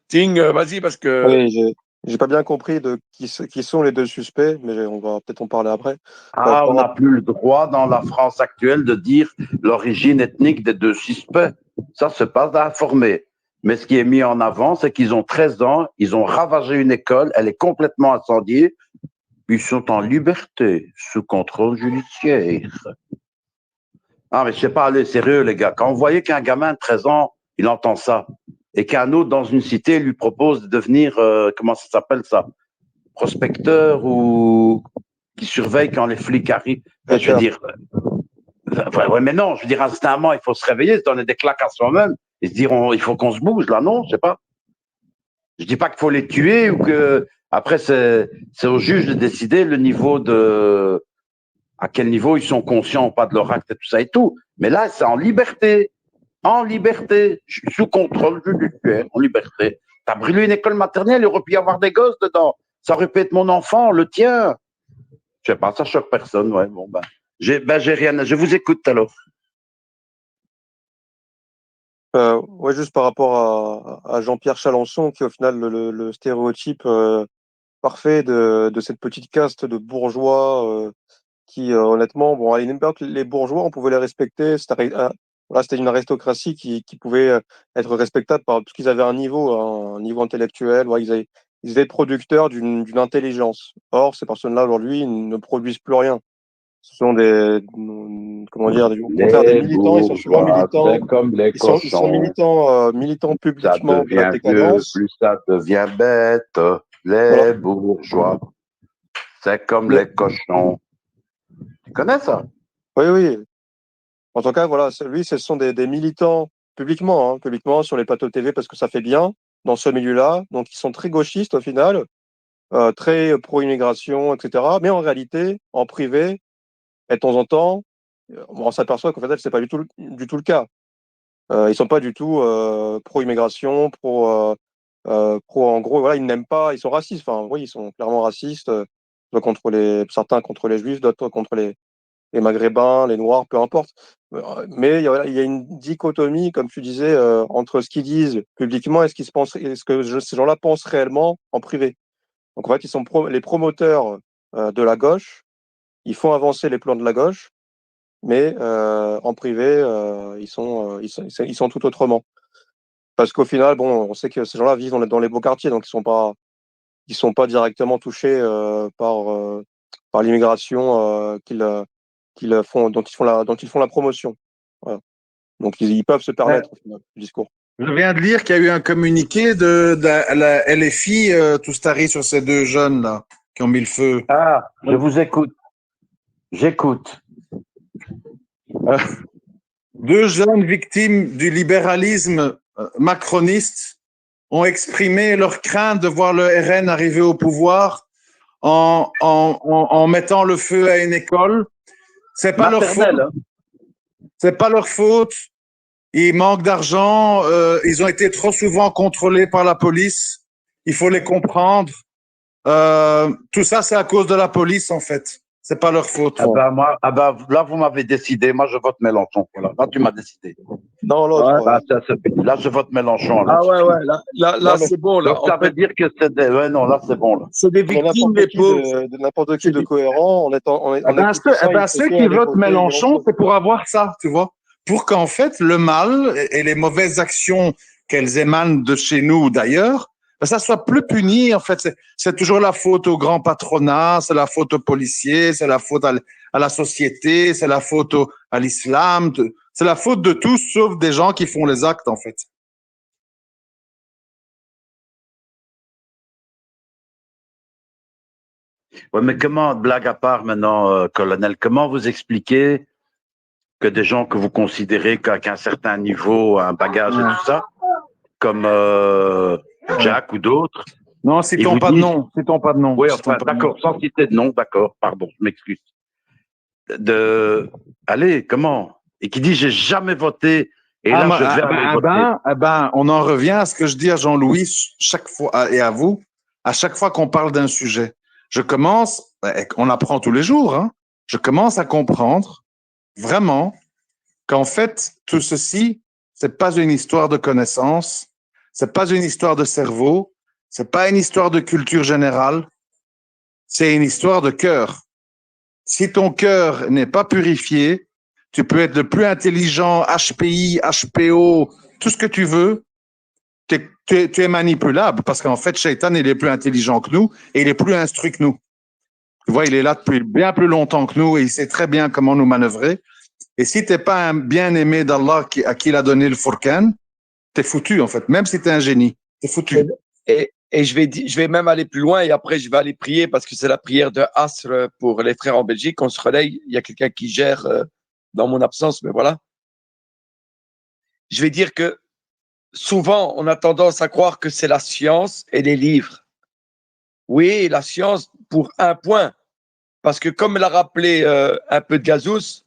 Ting, vas-y, parce que. Oui, j'ai pas bien compris de qui sont les deux suspects, mais on va peut-être en parler après. Ah, on n'a plus le droit dans la France actuelle de dire l'origine ethnique des 2 suspects. Ça, c'est pas informé. Mais ce qui est mis en avant, c'est qu'ils ont 13 ans, ils ont ravagé une école, elle est complètement incendiée, puis ils sont en liberté, sous contrôle judiciaire. Ah, mais je sais pas, allez, sérieux, les gars. Quand vous voyez qu'un gamin de 13 ans, il entend ça, et qu'un autre dans une cité lui propose de devenir, comment ça s'appelle ça? Prospecteur ou qui surveille quand les flics arrivent. Je veux dire, ouais, mais non, je veux dire, instinctivement, il faut se réveiller, se donner des claques à soi-même et se dire, il faut qu'on se bouge, là, non, je sais pas. Je dis pas qu'il faut les tuer ou que, après, c'est au juge de décider le niveau à quel niveau ils sont conscients ou pas de leur acte et tout ça et tout. Mais là, c'est en liberté, sous contrôle judiciaire, en liberté. T'as brûlé une école maternelle, il aurait pu y avoir des gosses dedans. Ça aurait pu être mon enfant, le tien. Je sais pas, ça choque personne, ouais. Bon, j'ai rien. Je vous écoute alors. Ouais, juste par rapport à Jean-Pierre Chalençon, qui est au final le stéréotype parfait de cette petite caste de bourgeois qui, honnêtement, bon, à une époque, les bourgeois, on pouvait les respecter. Voilà, c'était une aristocratie qui pouvait être respectable parce qu'ils avaient un niveau intellectuel. Ouais, ils étaient producteurs d'une intelligence. Or, ces personnes-là, aujourd'hui, ils ne produisent plus rien. Ce sont comment dire, au contraire, des militants. Ils sont souvent militants. C'est comme les Ils sont cochons. militants Ça publiquement de la devient vieux, décadence. plus ça devient bête. Les Voilà. bourgeois, c'est comme les cochons. Tu connais ça? Oui, oui. En tout cas, voilà, lui, ce sont des militants publiquement sur les plateaux TV parce que ça fait bien dans ce milieu-là. Donc, ils sont très gauchistes au final, très pro-immigration, etc. Mais en réalité, en privé, et de temps en temps, on s'aperçoit qu'en fait, c'est pas du tout le cas. Ils sont pas du tout pro-immigration, en gros, voilà, ils n'aiment pas, ils sont racistes. Enfin, oui, ils sont clairement racistes, certains contre les juifs, d'autres contre les maghrébins, les noirs, peu importe. Mais il y a une dichotomie, comme tu disais, entre ce qu'ils disent publiquement et ce que ces gens-là pensent réellement en privé. Donc en fait, ils sont les promoteurs de la gauche, ils font avancer les plans de la gauche, mais en privé, ils sont tout autrement. Parce qu'au final, bon, on sait que ces gens-là vivent dans les beaux quartiers, donc ils sont pas qui sont pas directement touchés par l'immigration dont ils font la promotion. Voilà. Donc ils peuvent se permettre au final, le discours. Je viens de lire qu'il y a eu un communiqué de la LFI, Toustari, sur ces deux jeunes-là qui ont mis le feu. Ah, je vous écoute. J'écoute. Deux jeunes victimes du libéralisme macroniste ont exprimé leur crainte de voir le RN arriver au pouvoir en mettant le feu à une école. C'est pas leur faute. Maternelle, hein. C'est pas leur faute. Ils manquent d'argent. Ils ont été trop souvent contrôlés par la police. Il faut les comprendre. Tout ça, c'est à cause de la police, en fait. C'est pas leur faute. Là, vous m'avez décidé. Moi, je vote Mélenchon. Voilà. Là, tu m'as décidé. Non, l'autre. Là, je vote Mélenchon. Ah ouais, là Non, mais- c'est bon. Là, Donc, ça veut dire que c'est des... Ouais, non, là, c'est bon. Là. c'est des victimes, les pauvres. De n'importe qui de cohérent, Ceux qui votent Mélenchon, c'est pour avoir ça, tu vois. Pour qu'en fait, le mal et les mauvaises actions qu'elles émanent de chez nous ou d'ailleurs, ça soit plus puni. En fait, c'est toujours la faute au grand patronat, c'est la faute aux policiers, c'est la faute à la société, c'est la faute à l'islam. C'est la faute de tous, sauf des gens qui font les actes, en fait. Ouais, mais comment, blague à part maintenant, colonel, comment vous expliquez que des gens que vous considérez qu'à un certain niveau, un bagage et tout ça, comme Jack ou d'autres. Non, citons pas de nom. Citons pas de nom. Oui, enfin, d'accord, sans citer de nom, d'accord, pardon, je m'excuse. Allez, comment? Et qui dit j'ai jamais voté, et là je vais aller voter. On en revient à ce que je dis à Jean-Louis chaque fois et à vous, à chaque fois qu'on parle d'un sujet. Je commence, on apprend tous les jours, hein, je commence à comprendre vraiment qu'en fait, tout ceci, c'est pas une histoire de connaissance, c'est pas une histoire de cerveau, c'est pas une histoire de culture générale, c'est une histoire de cœur. Si ton cœur n'est pas purifié, tu peux être le plus intelligent, HPI, HPO, tout ce que tu veux, tu es manipulable parce qu'en fait, Shaitan, il est plus intelligent que nous et il est plus instruit que nous. Tu vois, il est là depuis bien plus longtemps que nous et il sait très bien comment nous manœuvrer. Et si t'es pas un bien-aimé d'Allah à qui il a donné le Furqan, t'es foutu, en fait. Même si t'es un génie, t'es foutu. Et je vais même aller plus loin et après je vais aller prier parce que c'est la prière de Asr pour les frères en Belgique. On se relaye. Il y a quelqu'un qui gère dans mon absence, mais voilà. Je vais dire que souvent, on a tendance à croire que c'est la science et les livres. Oui, la science pour un point. Parce que comme l'a rappelé un peu de Gazous,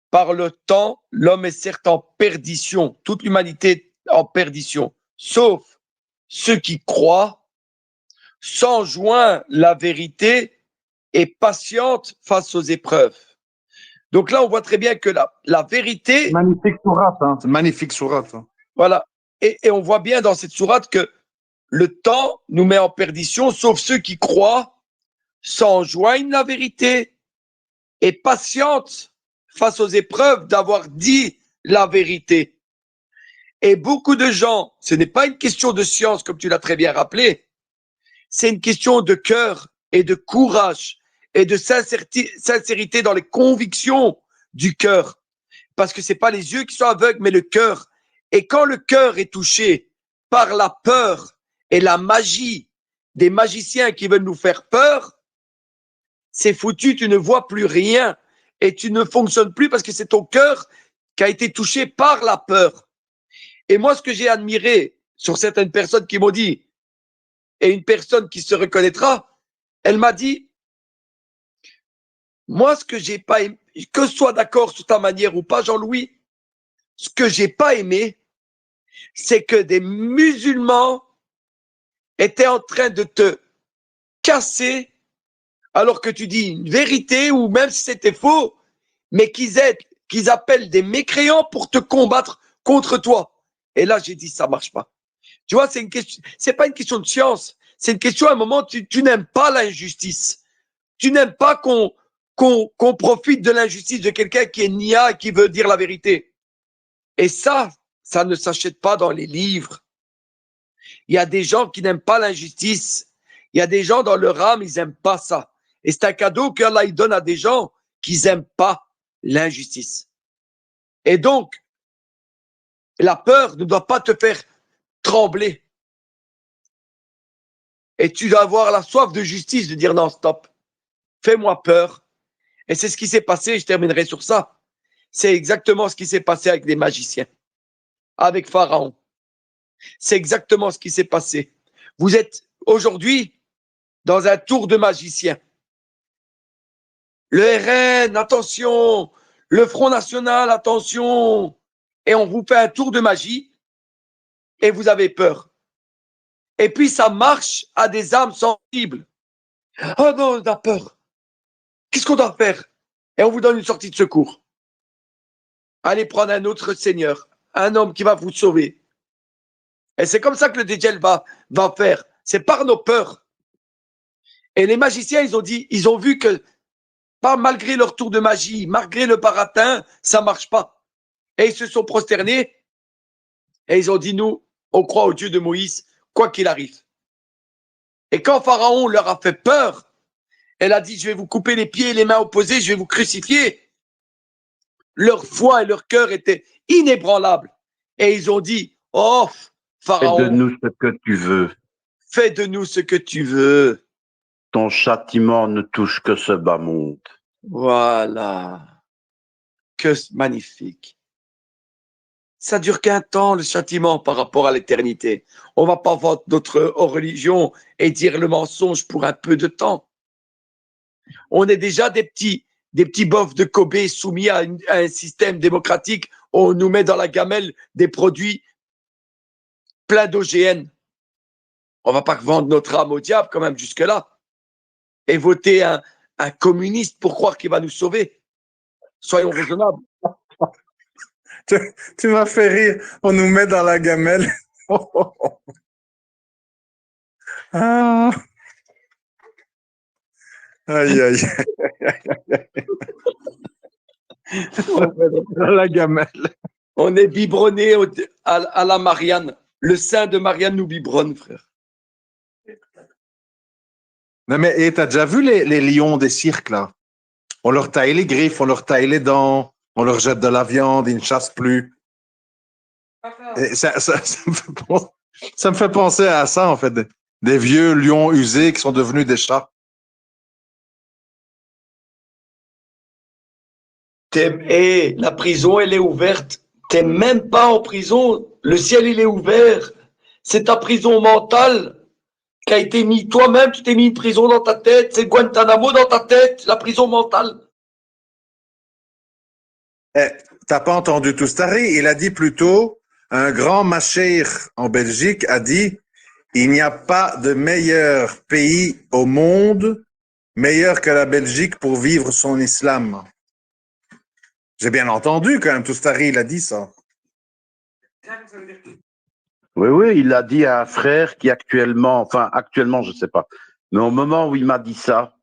par le temps, l'homme est certes en perdition, toute l'humanité en perdition, sauf ceux qui croient, s'enjoignent la vérité et patientent face aux épreuves. Donc là, on voit très bien que la vérité... Magnifique sourate, hein. C'est magnifique sourate. Hein. Voilà. Et on voit bien dans cette sourate que le temps nous met en perdition, sauf ceux qui croient, s'enjoignent la vérité et patientent face aux épreuves d'avoir dit la vérité. Et beaucoup de gens, ce n'est pas une question de science, comme tu l'as très bien rappelé, c'est une question de cœur et de courage et de sincérité dans les convictions du cœur. Parce que ce n'est pas les yeux qui sont aveugles, mais le cœur. Et quand le cœur est touché par la peur et la magie des magiciens qui veulent nous faire peur, c'est foutu, tu ne vois plus rien et tu ne fonctionnes plus parce que c'est ton cœur qui a été touché par la peur. Et moi, ce que j'ai admiré sur certaines personnes qui m'ont dit, et une personne qui se reconnaîtra, elle m'a dit, moi, ce que j'ai pas aimé, que ce soit d'accord sur ta manière ou pas, Jean-Louis, ce que j'ai pas aimé, c'est que des musulmans étaient en train de te casser alors que tu dis une vérité ou même si c'était faux, mais qu'ils appellent des mécréants pour te combattre contre toi. Et là, j'ai dit, ça marche pas. Tu vois, c'est pas une question de science. C'est une question, à un moment, tu n'aimes pas l'injustice. Tu n'aimes pas qu'on profite de l'injustice de quelqu'un qui est nia et qui veut dire la vérité. Et ça ne s'achète pas dans les livres. Il y a des gens qui n'aiment pas l'injustice. Il y a des gens dans leur âme, ils n'aiment pas ça. Et c'est un cadeau qu'Allah il donne à des gens qui n'aiment pas l'injustice. Et donc, la peur ne doit pas te faire trembler. Et tu dois avoir la soif de justice, de dire non, stop, fais-moi peur. Et c'est ce qui s'est passé, je terminerai sur ça. C'est exactement ce qui s'est passé avec les magiciens, avec Pharaon. C'est exactement ce qui s'est passé. Vous êtes aujourd'hui dans un tour de magicien. Le RN, attention. Le Front National, attention. Et on vous fait un tour de magie et vous avez peur. Et puis ça marche à des âmes sensibles. Oh non, on a peur. Qu'est-ce qu'on doit faire? Et on vous donne une sortie de secours. Allez prendre un autre seigneur, un homme qui va vous sauver. Et c'est comme ça que le Djel va faire. C'est par nos peurs. Et les magiciens, ils ont vu que malgré leur tour de magie, malgré le baratin, ça marche pas. Et ils se sont prosternés et ils ont dit, nous, on croit au Dieu de Moïse, quoi qu'il arrive. Et quand Pharaon leur a fait peur, elle a dit, je vais vous couper les pieds et les mains opposés, je vais vous crucifier. Leur foi et leur cœur étaient inébranlables. Et ils ont dit, oh, Pharaon, fais de nous ce que tu veux. Fais de nous ce que tu veux. Ton châtiment ne touche que ce bas monde. Voilà. Que magnifique. Ça dure qu'un temps, le châtiment, par rapport à l'éternité. On va pas vendre notre religion et dire le mensonge pour un peu de temps. On est déjà des petits bofs de Kobe soumis à un système démocratique où on nous met dans la gamelle des produits pleins d'OGN. On va pas vendre notre âme au diable quand même jusque-là. Et voter un communiste pour croire qu'il va nous sauver. Soyons raisonnables. Tu m'as fait rire. On nous met dans la gamelle. Ah. Aïe, aïe. Dans la gamelle. On est biberonné à la Marianne. Le sein de Marianne nous biberonne, frère. Non, mais t'as déjà vu les lions des cirques, là? On leur taille les griffes, on leur taille les dents, on leur jette de la viande, ils ne chassent plus. Et ça me fait penser à ça, en fait. Des vieux lions usés qui sont devenus des chats. Et la prison, elle est ouverte. T'es même pas en prison. Le ciel, il est ouvert. C'est ta prison mentale qui a été mise. Toi-même, tu t'es mis une prison dans ta tête. C'est Guantanamo dans ta tête, la prison mentale. T'as pas entendu Toustari? Il a dit plutôt, un grand machir en Belgique a dit, il n'y a pas de meilleur pays au monde, meilleur que la Belgique pour vivre son islam. J'ai bien entendu quand même, Toustari, il a dit ça. Oui, il a dit à un frère qui actuellement, je sais pas, mais au moment où il m'a dit ça,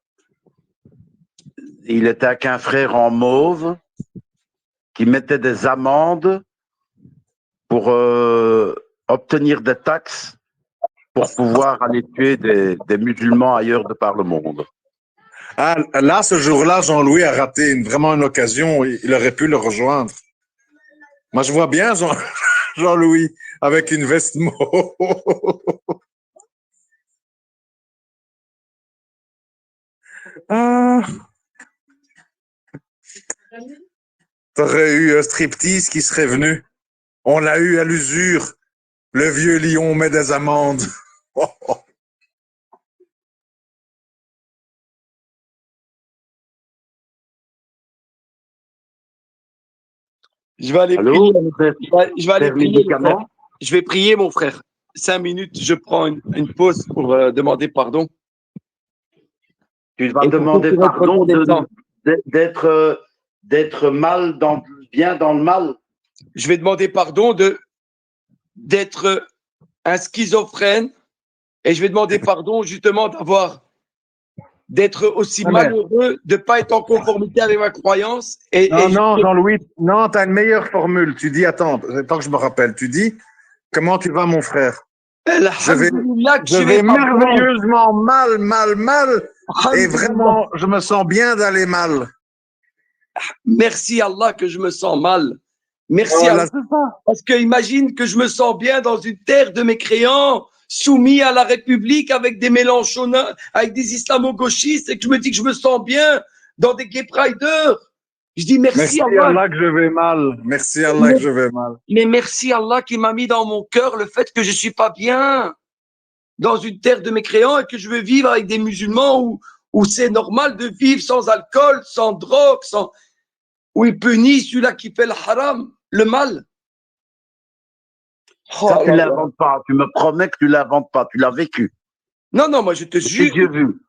il était avec un frère en mauve qui mettait des amendes pour obtenir des taxes pour pouvoir aller tuer des musulmans ailleurs de par le monde. Ah, là, ce jour-là, Jean-Louis a raté vraiment une occasion. Il aurait pu le rejoindre. Moi, je vois bien Jean-Louis avec une veste mauve. Ah. T'aurais eu un striptease qui serait venu. On l'a eu à l'usure. Le vieux lion met des amendes. Je vais aller Allô, prier. Je vais aller prier. médicaments. Je vais prier, mon frère. 5 minutes, je prends une pause pour demander pardon. Tu vas Et pour demander tout pardon redescendre. d'être bien dans le mal. Je vais demander pardon d'être un schizophrène et je vais demander pardon justement d'être aussi malheureux, de ne pas être en conformité avec ma croyance. Non, Jean-Louis, non, tu as une meilleure formule. Tu dis, attends que je me rappelle, tu dis, comment tu vas, mon frère? Alhamdulillah que je tu vais n'es pas blanc. merveilleusement mal. Et Alhamdulillah. vraiment, je me sens bien d'aller mal. Merci Allah que je me sens mal. Merci Voilà, Allah. c'est ça. Parce que imagine que je me sens bien dans une terre de mécréants, soumis à la République avec des Mélenchoniens, avec des islamo-gauchistes, et que je me dis que je me sens bien dans des gay priders. Je dis merci Merci Allah. Allah que je vais mal. Merci Allah que je vais mal. Mais merci Allah qui m'a mis dans mon cœur le fait que je suis pas bien dans une terre de mécréants et que je veux vivre avec des musulmans où c'est normal de vivre sans alcool, sans drogue, sans, où il punit celui-là qui fait le haram, le mal. Oh Ça, tu là là. l'inventes pas. Tu me promets que tu l'inventes pas. Tu l'as vécu. Non, non, moi je te Tes jure, yeux vus.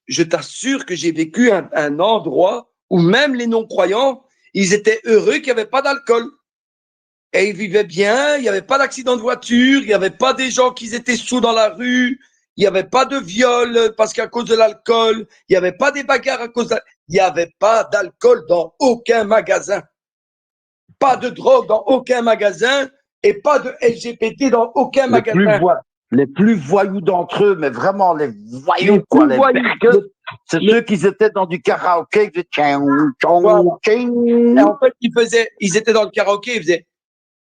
je t'assure que j'ai vécu un endroit où même les non-croyants, ils étaient heureux qu'il n'y avait pas d'alcool. Et ils vivaient bien, il n'y avait pas d'accident de voiture, il n'y avait pas des gens qui étaient sous dans la rue, il n'y avait pas de viol parce qu'à cause de l'alcool, il n'y avait pas des bagarres à cause il n'y avait pas d'alcool dans aucun magasin. Pas de drogue dans aucun magasin et pas de LGBT dans aucun magasin. Les plus voyous d'entre eux, mais vraiment les voyous, Les quoi, plus les voyous. bergueux, c'est ceux qui étaient dans du karaoké, qui faisaient Voilà. Et tching. en fait, ils étaient dans le karaoké, ils faisaient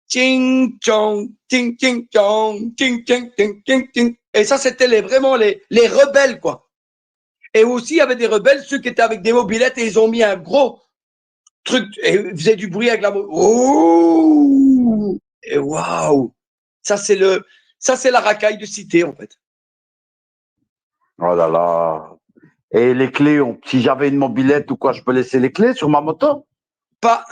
ting chong, ting ting chong, ting ting ting ting ting. Et ça, c'était vraiment les rebelles, quoi. Et aussi, il y avait des rebelles, ceux qui étaient avec des mobilettes et ils ont mis un gros truc et ils faisaient du bruit avec la oh et waouh. Ça, c'est la racaille de cité, en fait. Oh là là. Et les clés, si j'avais une mobilette ou quoi, je peux laisser les clés sur ma moto? Pas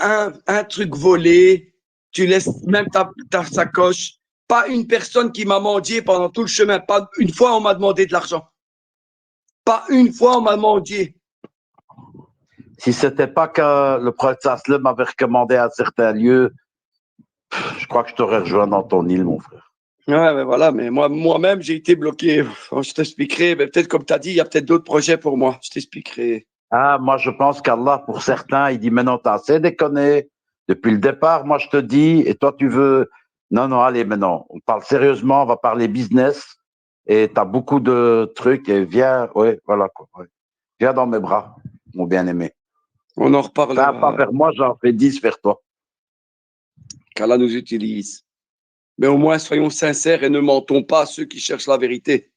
un truc volé. Tu laisses même ta sacoche. Pas une personne qui m'a mendié pendant tout le chemin. Pas une fois, on m'a demandé de l'argent. Pas une fois, on m'a mendié. Si c'était pas que le prophète Sallam m'avait recommandé à certains lieux, je crois que je t'aurais rejoint dans ton île, mon frère. Ouais, mais voilà, mais moi-même, j'ai été bloqué. Je t'expliquerai, mais peut-être comme tu as dit, il y a peut-être d'autres projets pour moi. Je t'expliquerai. Ah, moi, je pense qu'Allah, pour certains, il dit, mais non, t'as assez déconné. Depuis le départ, moi, je te dis, et toi, tu veux. Non, non, allez, maintenant, on parle sérieusement, on va parler business. Et t'as beaucoup de trucs, et viens, ouais, voilà, quoi. Ouais. Viens dans mes bras, mon bien-aimé. On en Fais un reparlera. pas vers moi, j'en fais 10 vers toi. Qu'Allah nous utilise. Mais au moins, soyons sincères et ne mentons pas à ceux qui cherchent la vérité.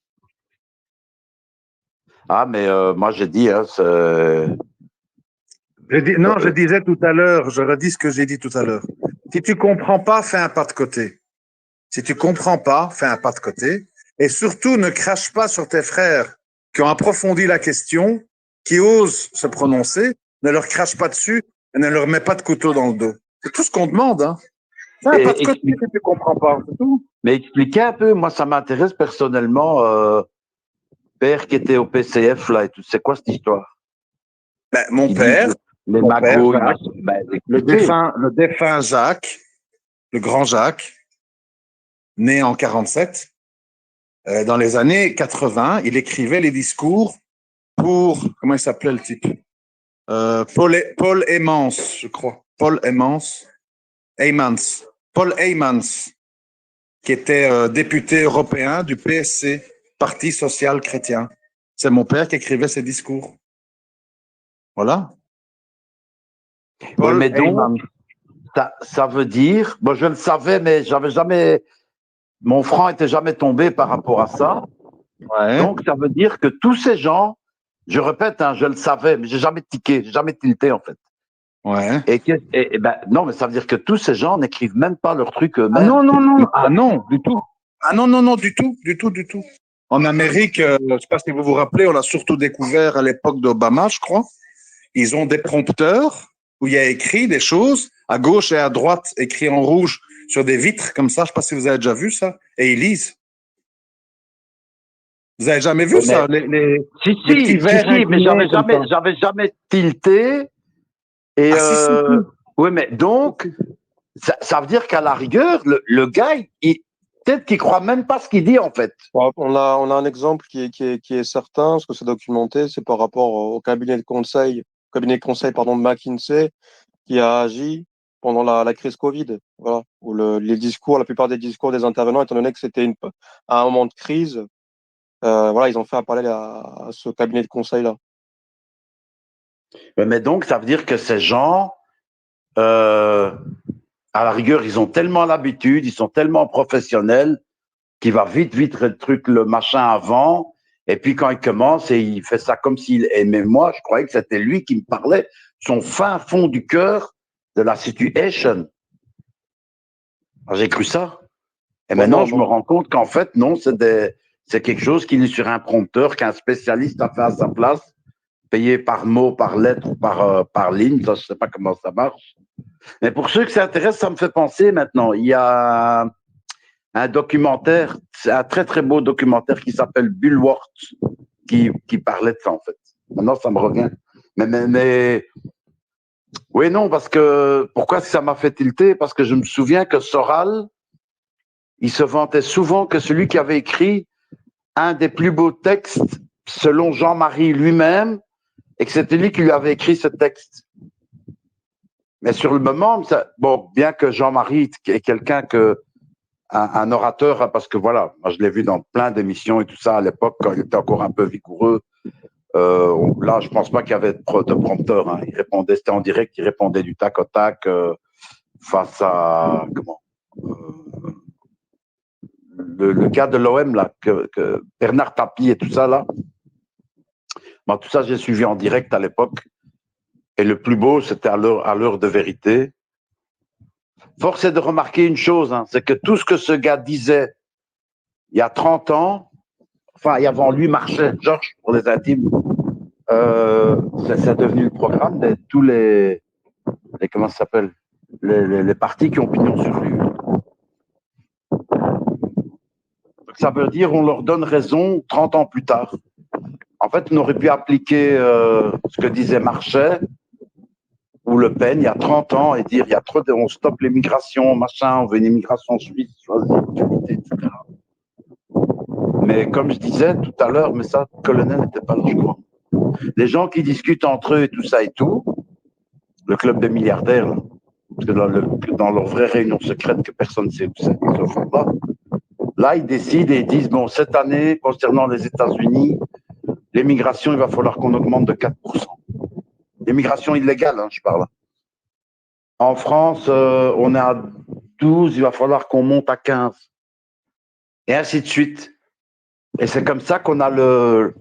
Ah, mais moi, j'ai dit, hein, Je disais tout à l'heure, je redis ce que j'ai dit tout à l'heure. Si tu comprends pas, fais un pas de côté. Si tu comprends pas, fais un pas de côté. Et surtout, ne crache pas sur tes frères qui ont approfondi la question, qui osent se prononcer. Ne leur crache pas dessus et ne leur mets pas de couteau dans le dos. C'est tout ce qu'on demande, hein. Fais un pas de côté si tu comprends pas, c'est tout. Mais expliquez un peu, moi, ça m'intéresse personnellement, père qui était au PCF, là, et tout. C'est quoi cette histoire? Ben, mon Ils père, disent les mon père, magouilles. Jacques, Ben, le expliquez. défunt Jacques, le grand Jacques, né en 47, dans les années 80, il écrivait les discours pour, comment il s'appelait le type? Paul Hemans, je crois. Paul Hemans. Paul Hemans, qui était député européen du PSC, Parti social chrétien. C'est mon père qui écrivait ces discours. Voilà. Oui, mais Heyman. donc, ça veut dire, bon, je le savais, mais j'avais jamais, mon franc était jamais tombé par rapport à ça. Ouais. Donc, ça veut dire que tous ces gens, je répète, hein, je le savais, mais j'ai jamais tiqué, j'ai jamais tilté, en fait. Ouais. Et ben, non, mais ça veut dire que tous ces gens n'écrivent même pas leurs trucs Ah eux-mêmes. non. Ah non, du tout. Ah non, du tout. En Amérique, je ne sais pas si vous vous rappelez, on l'a surtout découvert à l'époque d'Obama, je crois. Ils ont des prompteurs où il y a écrit des choses à gauche et à droite, écrit en rouge sur des vitres comme ça. Je ne sais pas si vous avez déjà vu ça. Et ils lisent. Vous avez jamais vu Ouais, ça, mais- Si, les petits verres mais inclinés comme ça. j'avais jamais tilté. Et Ah, si. oui, mais donc, ça veut dire qu'à la rigueur, le gars, peut-être qu'il croit même pas ce qu'il dit, en fait. On a un exemple qui est certain, parce que c'est documenté, c'est par rapport au cabinet de conseil, pardon, de McKinsey, qui a agi pendant la crise Covid, voilà, où la plupart des discours des intervenants, étant donné que c'était à un moment de crise, voilà, ils ont fait un parallèle à ce cabinet de conseil-là. Mais donc, ça veut dire que ces gens, à la rigueur, ils ont tellement l'habitude, ils sont tellement professionnels qu'il va vite le machin avant. Et puis quand il commence, et il fait ça comme s'il aimait moi, je croyais que c'était lui qui me parlait, son fin fond du cœur de la situation. J'ai cru ça. Et maintenant, je me rends compte qu'en fait, non, c'est quelque chose qui est sur un prompteur, qu'un spécialiste a fait à sa place, payé par mot, par lettre ou par ligne. Ça, je ne sais pas comment ça marche. Mais pour ceux que ça intéresse, ça me fait penser maintenant. Il y a un documentaire, c'est un très très beau documentaire qui s'appelle Bulworth, qui parlait de ça en fait. Maintenant, ça me revient. Mais oui, non, parce que pourquoi ça m'a fait tilter? Parce que je me souviens que Soral, il se vantait souvent que celui qui avait écrit un des plus beaux textes, selon Jean-Marie lui-même, et que c'était lui qui lui avait écrit ce texte. Mais sur le moment, bon, bien que Jean-Marie est quelqu'un un orateur, parce que voilà, moi je l'ai vu dans plein d'émissions et tout ça à l'époque, quand il était encore un peu vigoureux. Là, je pense pas qu'il y avait de prompteur. Hein. Il répondait, c'était en direct, il répondait du tac au tac face à le gars de l'OM là, que Bernard Tapie et tout ça là. Bon, tout ça, j'ai suivi en direct à l'époque. Et le plus beau, c'était à l'heure de vérité. Force est de remarquer une chose, hein, c'est que tout ce que ce gars disait il y a 30 ans, enfin, il y avant lui marchait, Georges, pour les intimes, c'est devenu le programme de tous les comment ça s'appelle, les partis qui ont pignon sur lui. Donc, ça veut dire on leur donne raison 30 ans plus tard. En fait, on aurait pu appliquer ce que disait Marchais ou Le Pen il y a 30 ans et dire il y a trop on stoppe l'immigration, machin, on veut une immigration suisse, choisie, etc. Mais comme je disais tout à l'heure, mais ça, le colonel n'était pas là, je crois. Les gens qui discutent entre eux et tout ça et tout, le club des milliardaires, là, parce que dans leur vraie réunion secrète que personne ne sait où c'est, ils se font pas. Là, ils décident et ils disent, bon, cette année, concernant les États-Unis, l'immigration, il va falloir qu'on augmente de 4%. L'immigration illégale, hein, je parle. En France, on est à 12, il va falloir qu'on monte à 15. Et ainsi de suite. Et c'est comme ça qu'on a le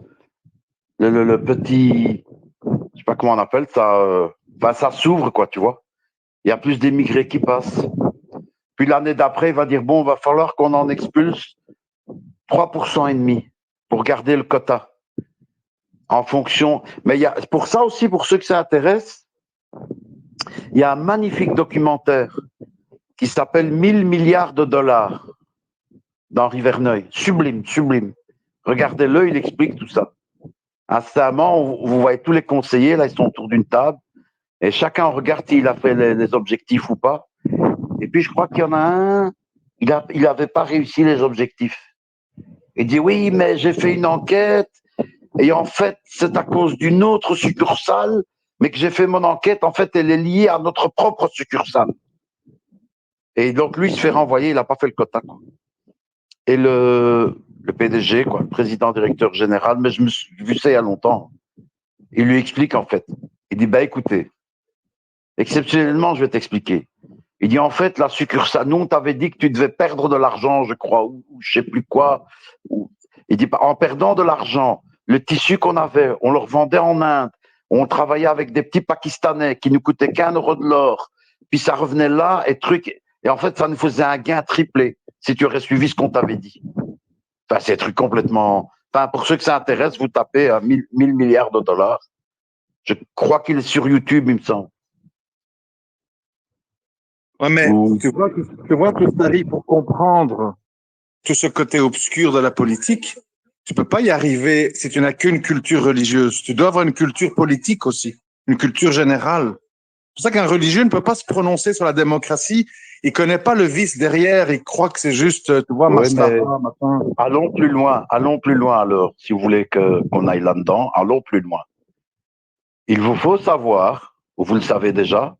petit, je sais pas comment on appelle ça, ça s'ouvre, quoi, tu vois. Il y a plus d'émigrés qui passent. Puis l'année d'après, il va dire, bon, il va falloir qu'on en expulse 3,5% pour garder le quota. En fonction. Mais il y a, pour ça aussi, pour ceux que ça intéresse, il y a un magnifique documentaire qui s'appelle 1000 milliards de dollars d'Henri Verneuil. Sublime, sublime. Regardez-le, il explique tout ça. Instamment, vous voyez tous les conseillers, là, ils sont autour d'une table, et chacun regarde s'il a fait les objectifs ou pas. Et puis, je crois qu'il y en a un, il n'avait pas réussi les objectifs. Il dit, oui, mais j'ai fait une enquête, et en fait, c'est à cause d'une autre succursale, mais que j'ai fait mon enquête, en fait, elle est liée à notre propre succursale. Et donc, lui, il se fait renvoyer, il n'a pas fait le quota, quoi. Et le PDG, quoi, le président directeur général, mais je me suis vu ça il y a longtemps, il lui explique, en fait. Il dit, bah, écoutez, exceptionnellement, je vais t'expliquer. Il dit, en fait, la succursale, nous, on t'avait dit que tu devais perdre de l'argent, je crois, ou je sais plus quoi. Il dit, en perdant de l'argent, le tissu qu'on avait, on le revendait en Inde, on travaillait avec des petits Pakistanais qui nous coûtaient qu'1 euro de l'or, puis ça revenait là, et en fait, ça nous faisait un gain triplé, si tu aurais suivi ce qu'on t'avait dit. Enfin, c'est un truc complètement... Enfin, pour ceux que ça intéresse, vous tapez 1000 milliards de dollars. Je crois qu'il est sur YouTube, il me semble. Ouais, mais tu vois que Sari, pour comprendre tout ce côté obscur de la politique, tu peux pas y arriver si tu n'as qu'une culture religieuse. Tu dois avoir une culture politique aussi, une culture générale. C'est pour ça qu'un religieux ne peut pas se prononcer sur la démocratie. Il connaît pas le vice derrière. Il croit que c'est juste, tu vois, matin. Allons plus loin alors, si vous voulez qu'on aille là-dedans, allons plus loin. Il vous faut savoir, ou vous le savez déjà,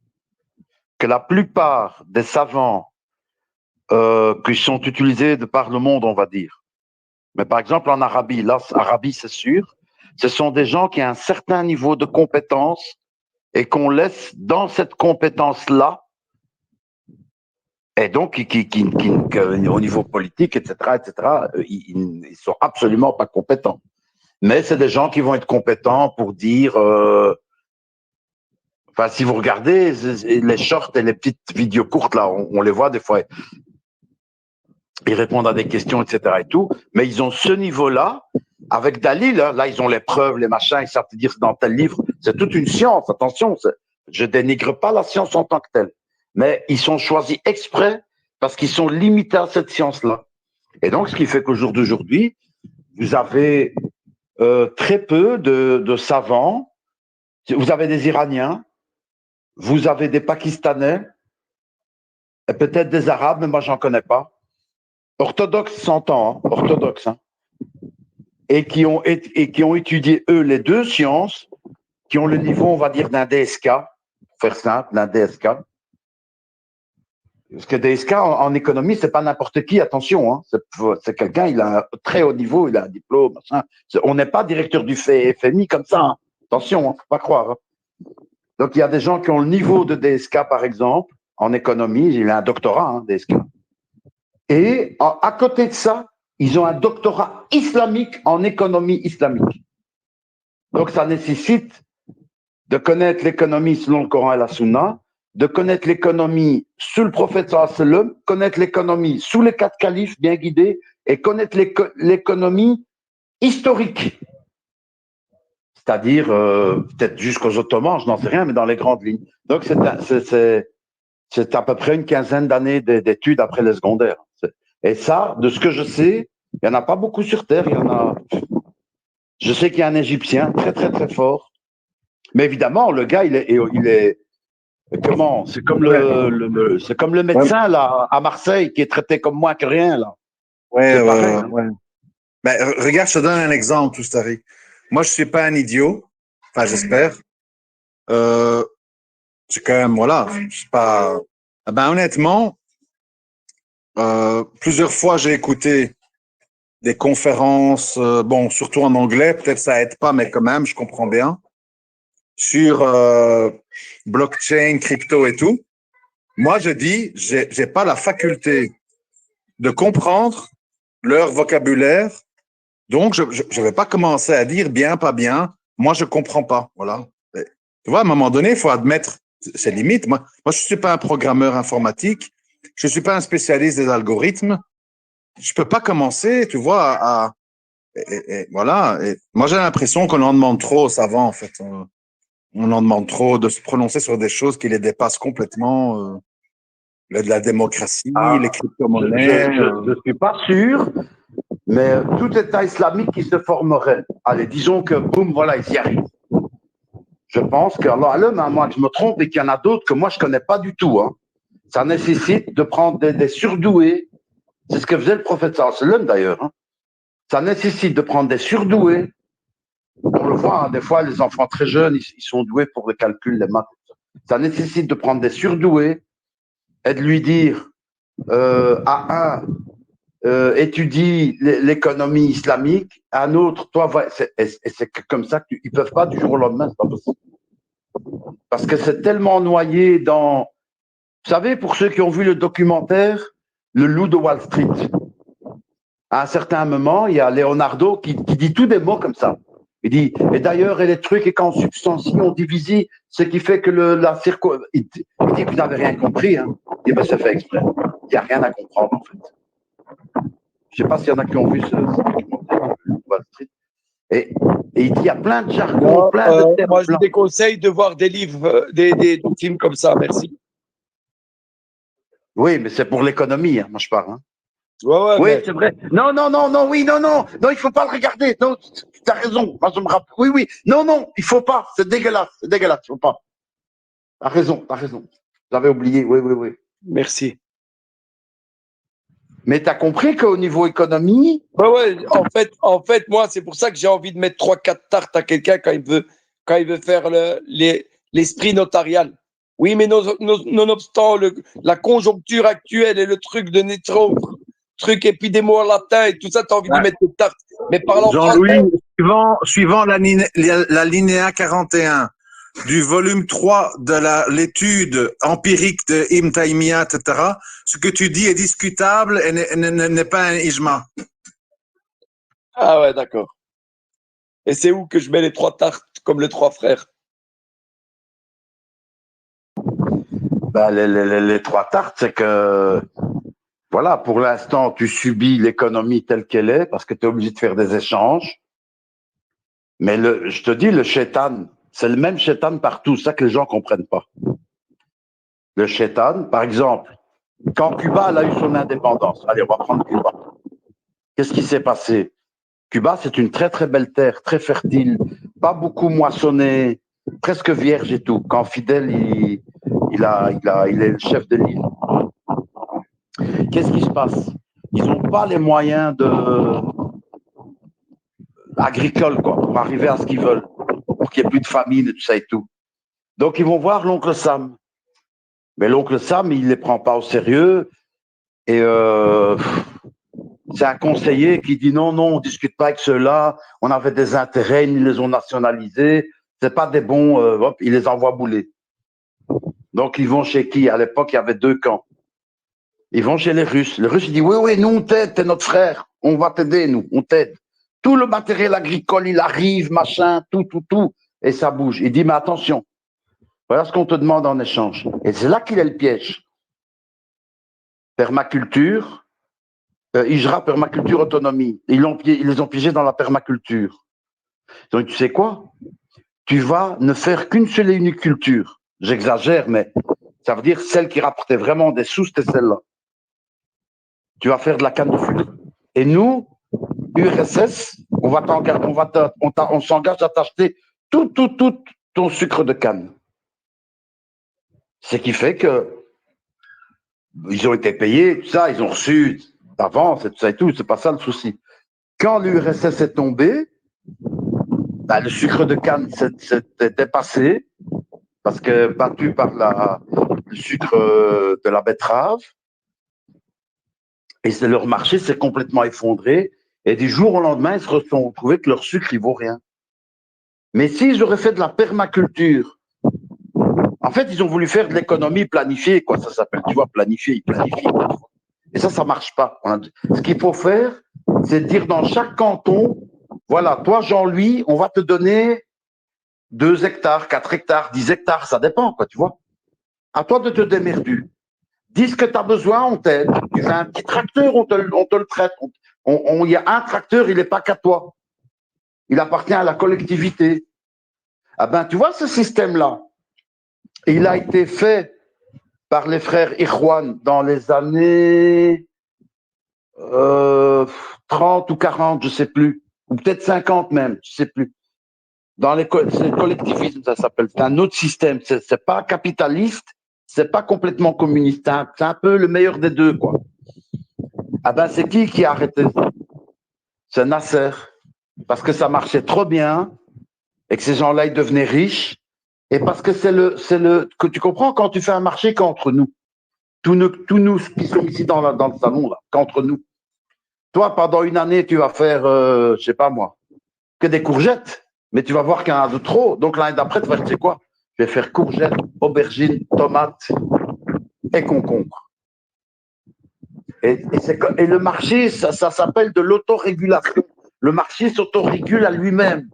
que la plupart des savants qui sont utilisés de par le monde, on va dire, mais par exemple en Arabie, là, Arabie c'est sûr, ce sont des gens qui ont un certain niveau de compétence et qu'on laisse dans cette compétence-là, et donc au niveau politique, etc., ils sont absolument pas compétents. Mais c'est des gens qui vont être compétents pour dire, enfin, si vous regardez les shorts et les petites vidéos courtes là, on les voit des fois, ils répondent à des questions, etc. et tout, mais ils ont ce niveau-là. Avec Dalil, là, ils ont les preuves, les machins, ils savent te dire dans tel livre. C'est toute une science, attention. Je dénigre pas la science en tant que telle. Mais ils sont choisis exprès parce qu'ils sont limités à cette science-là. Et donc, ce qui fait qu'au jour d'aujourd'hui, vous avez très peu de savants. Vous avez des Iraniens, vous avez des Pakistanais, et peut-être des Arabes, mais moi, j'en connais pas. Orthodoxes, s'entend, hein, orthodoxes, hein. Et qui ont étudié, eux, les deux sciences, qui ont le niveau, on va dire, d'un DSK, pour faire simple, d'un DSK. Parce que DSK, en économie, c'est pas n'importe qui, attention, hein. C'est quelqu'un, il a un très haut niveau, il a un diplôme, machin. On n'est pas directeur du FMI comme ça, hein. Attention, hein, faut pas croire. Hein. Donc, il y a des gens qui ont le niveau de DSK, par exemple, en économie, il a un doctorat, hein, DSK. Et à côté de ça, ils ont un doctorat islamique en économie islamique. Donc, ça nécessite de connaître l'économie selon le Coran et la Sunna, de connaître l'économie sous le prophète sallallahu alayhi wa sallam, connaître l'économie sous les 4 califes bien guidés et connaître l'économie historique. C'est-à-dire, peut-être jusqu'aux Ottomans, je n'en sais rien, mais dans les grandes lignes. Donc, c'est à peu près une quinzaine d'années d'études après les secondaires. Et ça, de ce que je sais, il n'y en a pas beaucoup sur Terre. Il y en a. Je sais qu'il y a un Égyptien très, très, très fort. Mais évidemment, le gars, il est comment? C'est comme le médecin, là, à Marseille, qui est traité comme moins que rien, là. Ouais, C'est pareil, hein. ouais. Ben, regarde, je te donne un exemple, Toustari. Moi, je suis pas un idiot. Enfin, j'espère. C'est quand même, voilà, je suis pas. Ben, honnêtement, plusieurs fois, j'ai écouté des conférences, bon, surtout en anglais, peut-être ça aide pas, mais quand même, je comprends bien, sur blockchain, crypto et tout. Moi, je dis, j'ai pas la faculté de comprendre leur vocabulaire, donc je vais pas commencer à dire bien, pas bien. Moi, je comprends pas, voilà. Et, tu vois, à un moment donné, il faut admettre ses limites. Moi, je suis pas un programmeur informatique, je suis pas un spécialiste des algorithmes. Je peux pas commencer, tu vois, et voilà. Et moi, j'ai l'impression qu'on en demande trop aux savants, en fait. On en demande trop de se prononcer sur des choses qui les dépassent complètement. De la démocratie, les crypto-monnaies. Je suis pas sûr, mais tout État islamique qui se formerait, allez, disons que, boum, voilà, ils y arrivent. Je pense que, alors, à moins que je me trompe, et qu'il y en a d'autres que moi, je connais pas du tout, hein. Ça nécessite de prendre des surdoués. C'est ce que faisait le prophète sallallahu alayhi wa sallam, d'ailleurs, hein. Ça nécessite de prendre des surdoués. On le voit, hein, des fois, les enfants très jeunes, ils sont doués pour le calcul, les maths. Ça nécessite de prendre des surdoués et de lui dire à un, étudie l'économie islamique, à un autre, toi, c'est comme ça qu'ils ne peuvent pas du jour au lendemain, c'est pas possible. Parce que c'est tellement noyé dans. Vous savez, pour ceux qui ont vu le documentaire, Le loup de Wall Street, à un certain moment, il y a Leonardo qui dit tous des mots comme ça. Il dit, et d'ailleurs, et les trucs et qu'en substantie, on divise, ce qui fait que la circo. Il dit, vous n'avez rien compris, hein. Il dit, ben, c'est fait exprès. Il n'y a rien à comprendre, en fait. Je ne sais pas s'il y en a qui ont vu ce documentaire, Wall Street. Et il dit, il y a plein de jargon, plein de termes. Moi, je vous déconseille de voir des livres, des films comme ça, merci. Oui, mais c'est pour l'économie, hein, moi je parle. Hein. Ouais, oui, mais... c'est vrai. Non, il ne faut pas le regarder. Non, tu as raison. Moi, je me rappelle. Oui, non, il ne faut pas. C'est dégueulasse, il ne faut pas. Tu as raison. J'avais oublié, oui. Merci. Mais tu as compris qu'au niveau économie. Ouais, en fait, moi, c'est pour ça que j'ai envie de mettre 3-4 tartes à quelqu'un quand il veut faire l'esprit notarial. Oui, mais nonobstant la conjoncture actuelle et le truc de Netro, truc épidémie en latin et tout ça, tu as envie d'y Ouais. mettre une tarte. Mais parlant Jean-Louis, français, suivant l'alinéa 41 du volume 3 de l'étude empirique de Ibn Taymiyyah, etc., ce que tu dis est discutable et n'est pas un ijma. ah ouais, d'accord. Et c'est où que je mets les 3 tartes comme les 3 frères? Ben, les 3 tartes, c'est que, voilà, pour l'instant, tu subis l'économie telle qu'elle est parce que tu es obligé de faire des échanges. Mais je te dis, le shaitan, c'est le même shaitan partout, c'est ça que les gens comprennent pas. Le shaitan, par exemple, quand Cuba elle a eu son indépendance, allez, on va prendre Cuba. Qu'est-ce qui s'est passé? Cuba, c'est une très très belle terre, très fertile, pas beaucoup moissonnée, presque vierge et tout. Quand Fidel, il est le chef de l'île. Qu'est-ce qui se passe? Ils n'ont pas les moyens agricoles, quoi, pour arriver à ce qu'ils veulent, pour qu'il n'y ait plus de famine et tout ça et tout. Donc, ils vont voir l'oncle Sam. Mais l'oncle Sam, il ne les prend pas au sérieux. Et c'est un conseiller qui dit non, on ne discute pas avec ceux-là. On avait des intérêts, ils les ont nationalisés. Ce pas des bons, hop, ils les envoient bouler. Donc, ils vont chez qui? À l'époque, il y avait 2 camps. Ils vont chez les Russes. Les Russes, ils disent oui, nous, on t'aide, t'es notre frère. On va t'aider, nous, on t'aide. Tout le matériel agricole, il arrive, machin, tout. Et ça bouge. Il dit, mais attention, voilà ce qu'on te demande en échange. Et c'est là qu'il est le piège. Permaculture, IJRA, permaculture, autonomie. Ils les ont piégés dans la permaculture. Donc, tu sais quoi? Tu vas ne faire qu'une seule et unique culture. J'exagère, mais ça veut dire celle qui rapportait vraiment des sous, c'était celle-là. Tu vas faire de la canne de sucre. Et nous, URSS, on s'engage à t'acheter tout ton sucre de canne. Ce qui fait que ils ont été payés, tout ça, ils ont reçu d'avance et tout ça et tout, c'est pas ça le souci. Quand l'URSS est tombé, le sucre de canne s'est dépassé parce que battu par le sucre de la betterave, et leur marché s'est complètement effondré. Et du jour au lendemain, ils se sont retrouvés que leur sucre, il vaut rien. Mais s'ils auraient fait de la permaculture, en fait, ils ont voulu faire de l'économie planifiée, quoi, ça s'appelle, tu vois, planifier, ils planifient. Et ça marche pas. Ce qu'il faut faire, c'est dire dans chaque canton, voilà, toi, Jean-Louis, on va te donner 2 hectares, 4 hectares, 10 hectares, ça dépend, quoi, tu vois. À toi de te démerder. Dis ce que tu as besoin, on t'aide. Tu fais un petit tracteur, on te le traite. Il y a un tracteur, il n'est pas qu'à toi. Il appartient à la collectivité. Ah ben, tu vois ce système-là, il a été fait par les frères Ikhwan dans les années 30 ou 40, je ne sais plus, ou peut-être 50 même, je ne sais plus. Dans c'est le collectivisme, ça s'appelle. C'est un autre système. C'est pas capitaliste, c'est pas complètement communiste. C'est un peu le meilleur des deux, quoi. Ah ben, c'est qui a arrêté ça? C'est Nasser. Parce que ça marchait trop bien et que ces gens-là, ils devenaient riches. Et parce que que tu comprends, quand tu fais un marché qu'entre nous, tous nous qui sommes ici dans le salon, là, qu'entre nous. Toi, pendant une année, tu vas faire, je sais pas moi, que des courgettes, mais tu vas voir qu'il y en a de trop. Donc l'année d'après, tu vas dire, tu sais quoi? Je vais faire courgettes, aubergines, tomates et concombres. Et le marché, ça s'appelle de l'autorégulation. Le marché s'autorégule à lui-même.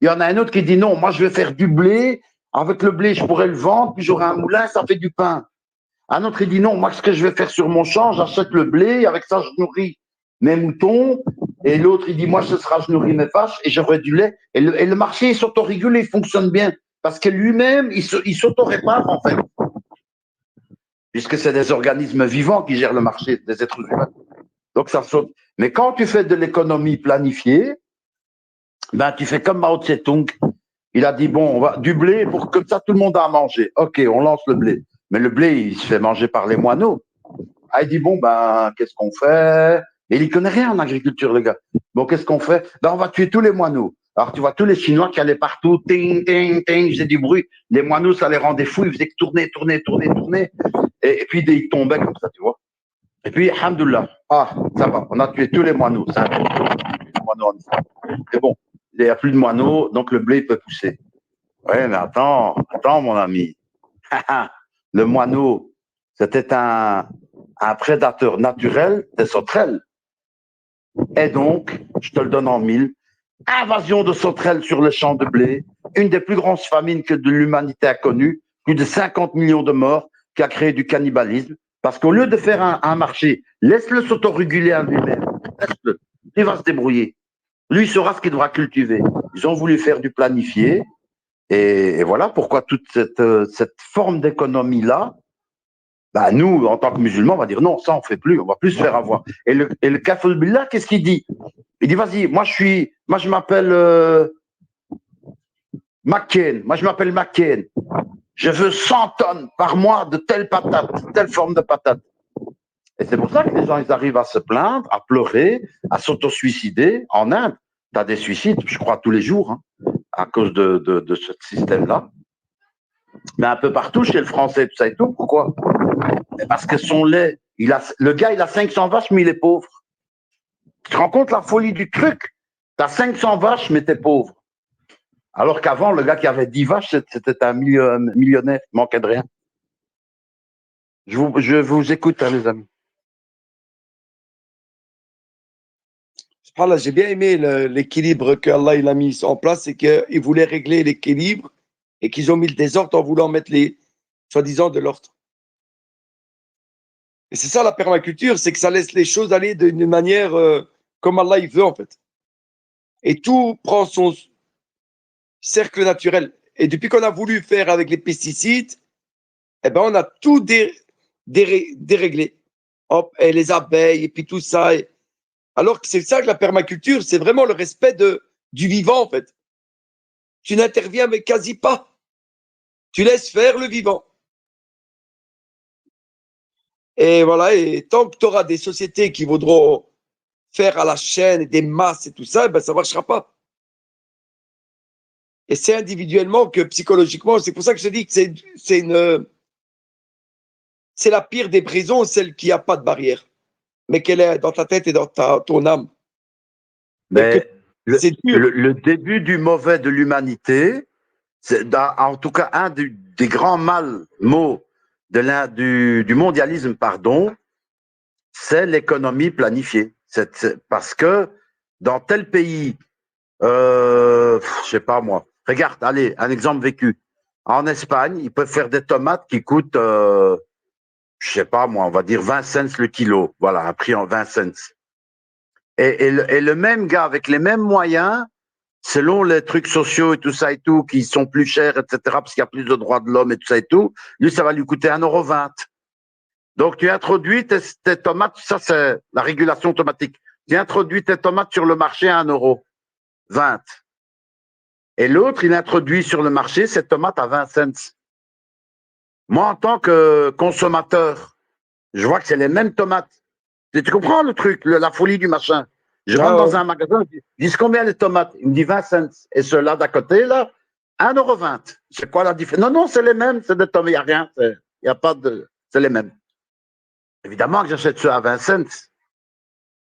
Il y en a un autre qui dit non, moi je vais faire du blé. Avec le blé, je pourrais le vendre, puis j'aurai un moulin, ça fait du pain. Un autre, il dit non, moi ce que je vais faire sur mon champ, j'achète le blé, avec ça je nourris mes moutons. Et l'autre, il dit moi je nourris mes vaches et j'aurai du lait. Et le marché, il s'autorégule et il fonctionne bien. Parce que lui-même, il s'autorépare en fait. Puisque c'est des organismes vivants qui gèrent le marché, des êtres humains. Donc ça saute. Mais quand tu fais de l'économie planifiée, ben tu fais comme Mao Tse-tung. Il a dit bon, on va du blé pour que ça tout le monde a à manger. Ok, on lance le blé. Mais le blé, il se fait manger par les moineaux. Ah, il dit bon, ben qu'est-ce qu'on fait? Et il ne connaît rien en agriculture, le gars. Bon, qu'est-ce qu'on fait? Ben on va tuer tous les moineaux. Alors, tu vois tous les Chinois qui allaient partout, ting, ting, ting, ils faisaient du bruit. Les moineaux, ça les rendait fous, ils faisaient que tourner, tourner, tourner, tourner. Et puis, ils tombaient comme ça, tu vois. Et puis, alhamdoulilah, ça va, on a tué tous les moineaux. C'est un peu les moineaux en Israël. Mais bon, il n'y a plus de moineaux, donc le blé peut pousser. Ouais, mais attends, mon ami. Le moineau, c'était un prédateur naturel des sauterelles. Et donc, je te le donne en mille, invasion de sauterelles sur les champs de blé, une des plus grandes famines que l'humanité a connues, plus de 50 millions de morts, qui a créé du cannibalisme. Parce qu'au lieu de faire un marché, laisse-le s'autoréguler à lui-même. Laisse-le. Il va se débrouiller. Lui, il saura ce qu'il devra cultiver. Ils ont voulu faire du planifié. Et voilà pourquoi toute cette forme d'économie-là, bah nous, en tant que musulmans, on va dire non, ça on fait plus, on va plus se faire avoir. Et le Kafir Billah, qu'est-ce qu'il dit? Il dit vas-y, moi je m'appelle McCain, je veux 100 tonnes par mois de telle patate, telle forme de patate. Et c'est pour ça que les gens, ils arrivent à se plaindre, à pleurer, à s'auto-suicider. En Inde, tu as des suicides, je crois, tous les jours, hein, à cause de ce système-là. Mais un peu partout, chez le Français, tout ça et tout. Pourquoi? Parce que son lait, le gars, il a 500 vaches, mais il est pauvre. Tu te rends compte la folie du truc? Tu as 500 vaches, mais tu es pauvre. Alors qu'avant, le gars qui avait 10 vaches, c'était un millionnaire, il manquait de rien. Je vous écoute, hein, les amis. Là, j'ai bien aimé l'équilibre qu'Allah il a mis en place, c'est qu'il voulait régler l'équilibre et qu'ils ont mis le désordre en voulant mettre soi-disant de l'ordre. Et c'est ça la permaculture, c'est que ça laisse les choses aller d'une manière comme Allah il veut en fait. Et tout prend son cercle naturel. Et depuis qu'on a voulu faire avec les pesticides, eh ben on a tout déréglé. Hop, et les abeilles et puis tout ça. Alors que c'est ça que la permaculture, c'est vraiment le respect du vivant en fait. Tu n'interviens mais quasi pas. Tu laisses faire le vivant. Et voilà, et tant que tu auras des sociétés qui voudront faire à la chaîne des masses et tout ça, ben ça ne marchera pas. Et c'est individuellement que psychologiquement, c'est pour ça que je dis que c'est la pire des prisons, celle qui n'a pas de barrière, mais qu'elle est dans ta tête et dans ton âme. Mais le début du mauvais de l'humanité, c'est en tout cas un des grands maux du mondialisme, pardon, c'est l'économie planifiée. Parce que dans tel pays, je sais pas moi, regarde, allez, un exemple vécu. En Espagne, ils peuvent faire des tomates qui coûtent, je sais pas moi, on va dire 20 cents le kilo. Voilà, un prix en 20 cents. Et le même gars, avec les mêmes moyens, selon les trucs sociaux et tout ça et tout, qui sont plus chers, etc., parce qu'il y a plus de droits de l'homme et tout ça et tout, lui, ça va lui coûter 1,20 €. Donc, tu introduis tes tomates, ça c'est la régulation automatique. Tu introduis tes tomates sur le marché à 1,20 €. Et l'autre, il introduit sur le marché ses tomates à 20 cents. Moi, en tant que consommateur, je vois que c'est les mêmes tomates. Tu comprends le truc, la folie du machin? Je rentre dans un magasin, je dis combien les tomates? Il me dit 20 cents. Et ceux-là d'à côté, là, 1,20 €. C'est quoi la différence? Non, c'est les mêmes, c'est des tomates, il n'y a rien. Il n'y a pas de. C'est les mêmes. Évidemment que j'achète ceux à 20 cents.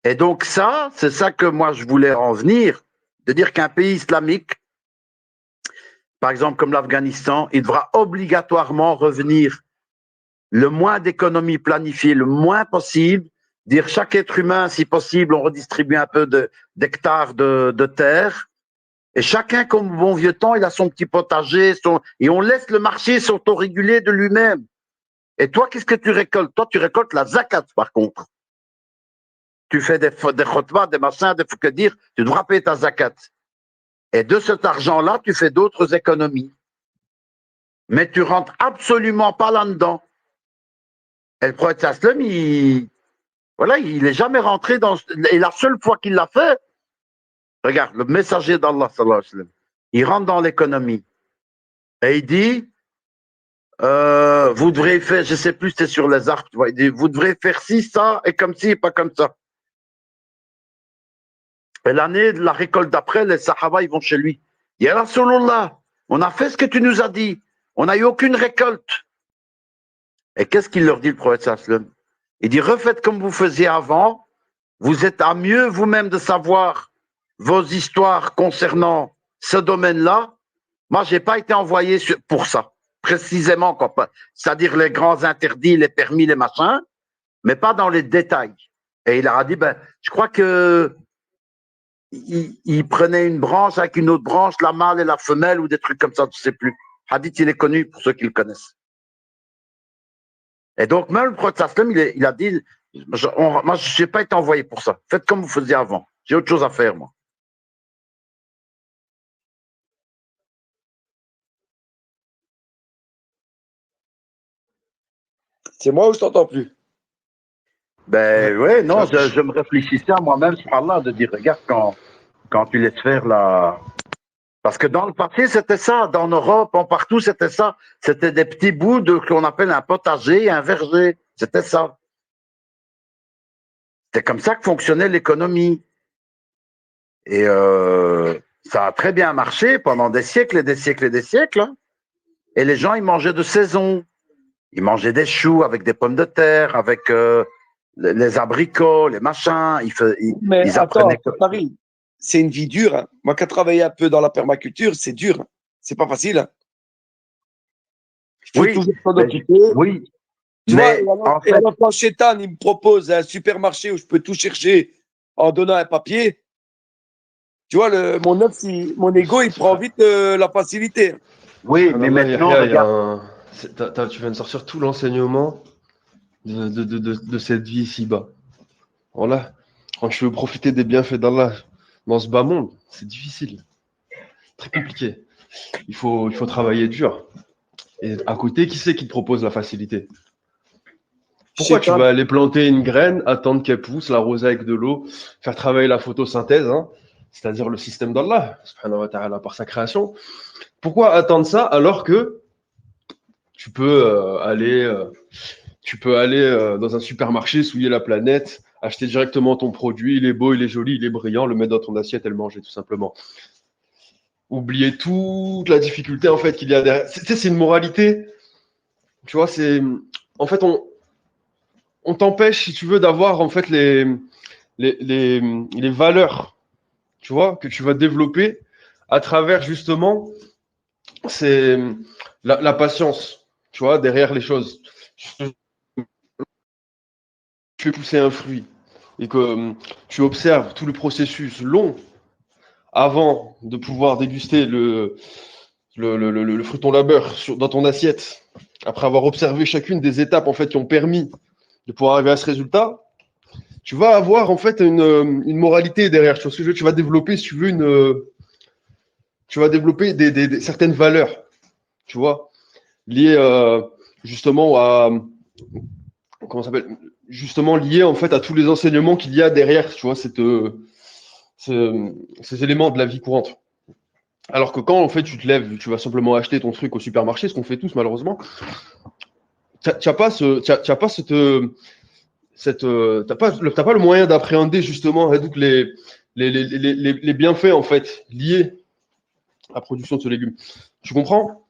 Et donc, c'est ça que moi je voulais en venir, de dire qu'un pays islamique, par exemple comme l'Afghanistan, il devra obligatoirement revenir le moins d'économie planifiée, le moins possible, dire chaque être humain, si possible, on redistribue un peu d'hectares de terre, et chacun, comme bon vieux temps, il a son petit potager, et on laisse le marché s'autoréguler de lui-même. Et toi, qu'est-ce que tu récoltes? Toi, tu récoltes la zakat, par contre. Tu fais des khotbahs, des machins, des que dire, tu devras payer ta zakat. Et de cet argent-là, tu fais d'autres économies. Mais tu rentres absolument pas là-dedans. Et le prophète Aslam, il n'est jamais rentré dans. Et la seule fois qu'il l'a fait, regarde, le messager d'Allah, sallallahu alayhi wa sallam, il rentre dans l'économie. Et il dit, vous devrez faire, je sais plus, c'était sur les arbres, tu vois, il dit, vous devrez faire ci, ça, et comme ci, et pas comme ça. Et l'année de la récolte d'après, les Sahaba, ils vont chez lui. Ya Rasulallah, on a fait ce que tu nous as dit. On n'a eu aucune récolte. Et qu'est-ce qu'il leur dit, le prophète sallam? Il dit, refaites comme vous faisiez avant. Vous êtes à mieux vous-même de savoir vos histoires concernant ce domaine-là. Moi, je n'ai pas été envoyé pour ça, précisément, c'est-à-dire les grands interdits, les permis, les machins, mais pas dans les détails. Et il leur a dit, ben, je crois que il prenait une branche avec une autre branche, la mâle et la femelle, ou des trucs comme ça, je ne sais plus. Hadith, il est connu pour ceux qui le connaissent. Et donc, même le prophète sallam, il a dit, moi, je n'ai pas été envoyé pour ça. Faites comme vous faisiez avant. J'ai autre chose à faire, moi. C'est moi ou je t'entends plus? Ben ouais, non, je me réfléchissais à moi-même, subhanallah, de dire, regarde, quand tu laisses faire la... Parce que dans le passé, c'était ça. Dans l'Europe, partout, c'était ça. C'était des petits bouts de qu'on appelle un potager et un verger. C'était ça. C'était comme ça que fonctionnait l'économie. Et ça a très bien marché pendant des siècles et des siècles et des siècles. Hein. Et les gens, ils mangeaient de saison. Ils mangeaient des choux avec des pommes de terre, avec les abricots, les machins. Mais ils attends, apprenaient que... Paris, c'est une vie dure. Hein. Moi qui ai travaillé un peu dans la permaculture, c'est dur. Hein. C'est pas facile. Hein. Il faut toujours s'en occuper. Oui. Tu vois, et alors quand Chétan, il me propose un supermarché où je peux tout chercher en donnant un papier, tu vois, mon ego, il prend vite la facilité. Oui, mais maintenant, tu viens de sortir tout l'enseignement de cette vie ici-bas. Voilà. Quand tu veux profiter des bienfaits d'Allah dans ce bas monde, c'est difficile. Très compliqué. Il faut travailler dur. Et à côté, qui c'est qui te propose la facilité? Pourquoi tu vas aller planter une graine, attendre qu'elle pousse, l'arroser avec de l'eau, faire travailler la photosynthèse, hein, c'est-à-dire le système d'Allah, subhanahu wa ta'ala, par sa création. Pourquoi attendre ça alors que tu peux aller dans un supermarché, souiller la planète, acheter directement ton produit, il est beau, il est joli, il est brillant, le mettre dans ton assiette et le manger tout simplement. Oublier toute la difficulté en fait qu'il y a derrière. C'est une moralité. Tu vois, en fait on t'empêche, si tu veux, d'avoir en fait les valeurs, tu vois, que tu vas développer à travers justement la patience, tu vois, derrière les choses. Tu fais pousser un fruit et que tu observes tout le processus long avant de pouvoir déguster le fruit de ton labeur dans ton assiette, après avoir observé chacune des étapes en fait qui ont permis de pouvoir arriver à ce résultat, tu vas avoir en fait une moralité derrière. Tu vois ce que je veux dire? Tu vas développer, si tu veux, tu vas développer certaines valeurs, tu vois, liées justement à comment ça s'appelle, justement liées en fait à tous les enseignements qu'il y a derrière, tu vois, ces éléments de la vie courante. Alors que quand en fait tu te lèves, tu vas simplement acheter ton truc au supermarché, ce qu'on fait tous malheureusement, t'as pas le moyen d'appréhender justement donc les bienfaits en fait liés à la production de ce légume. Tu comprends?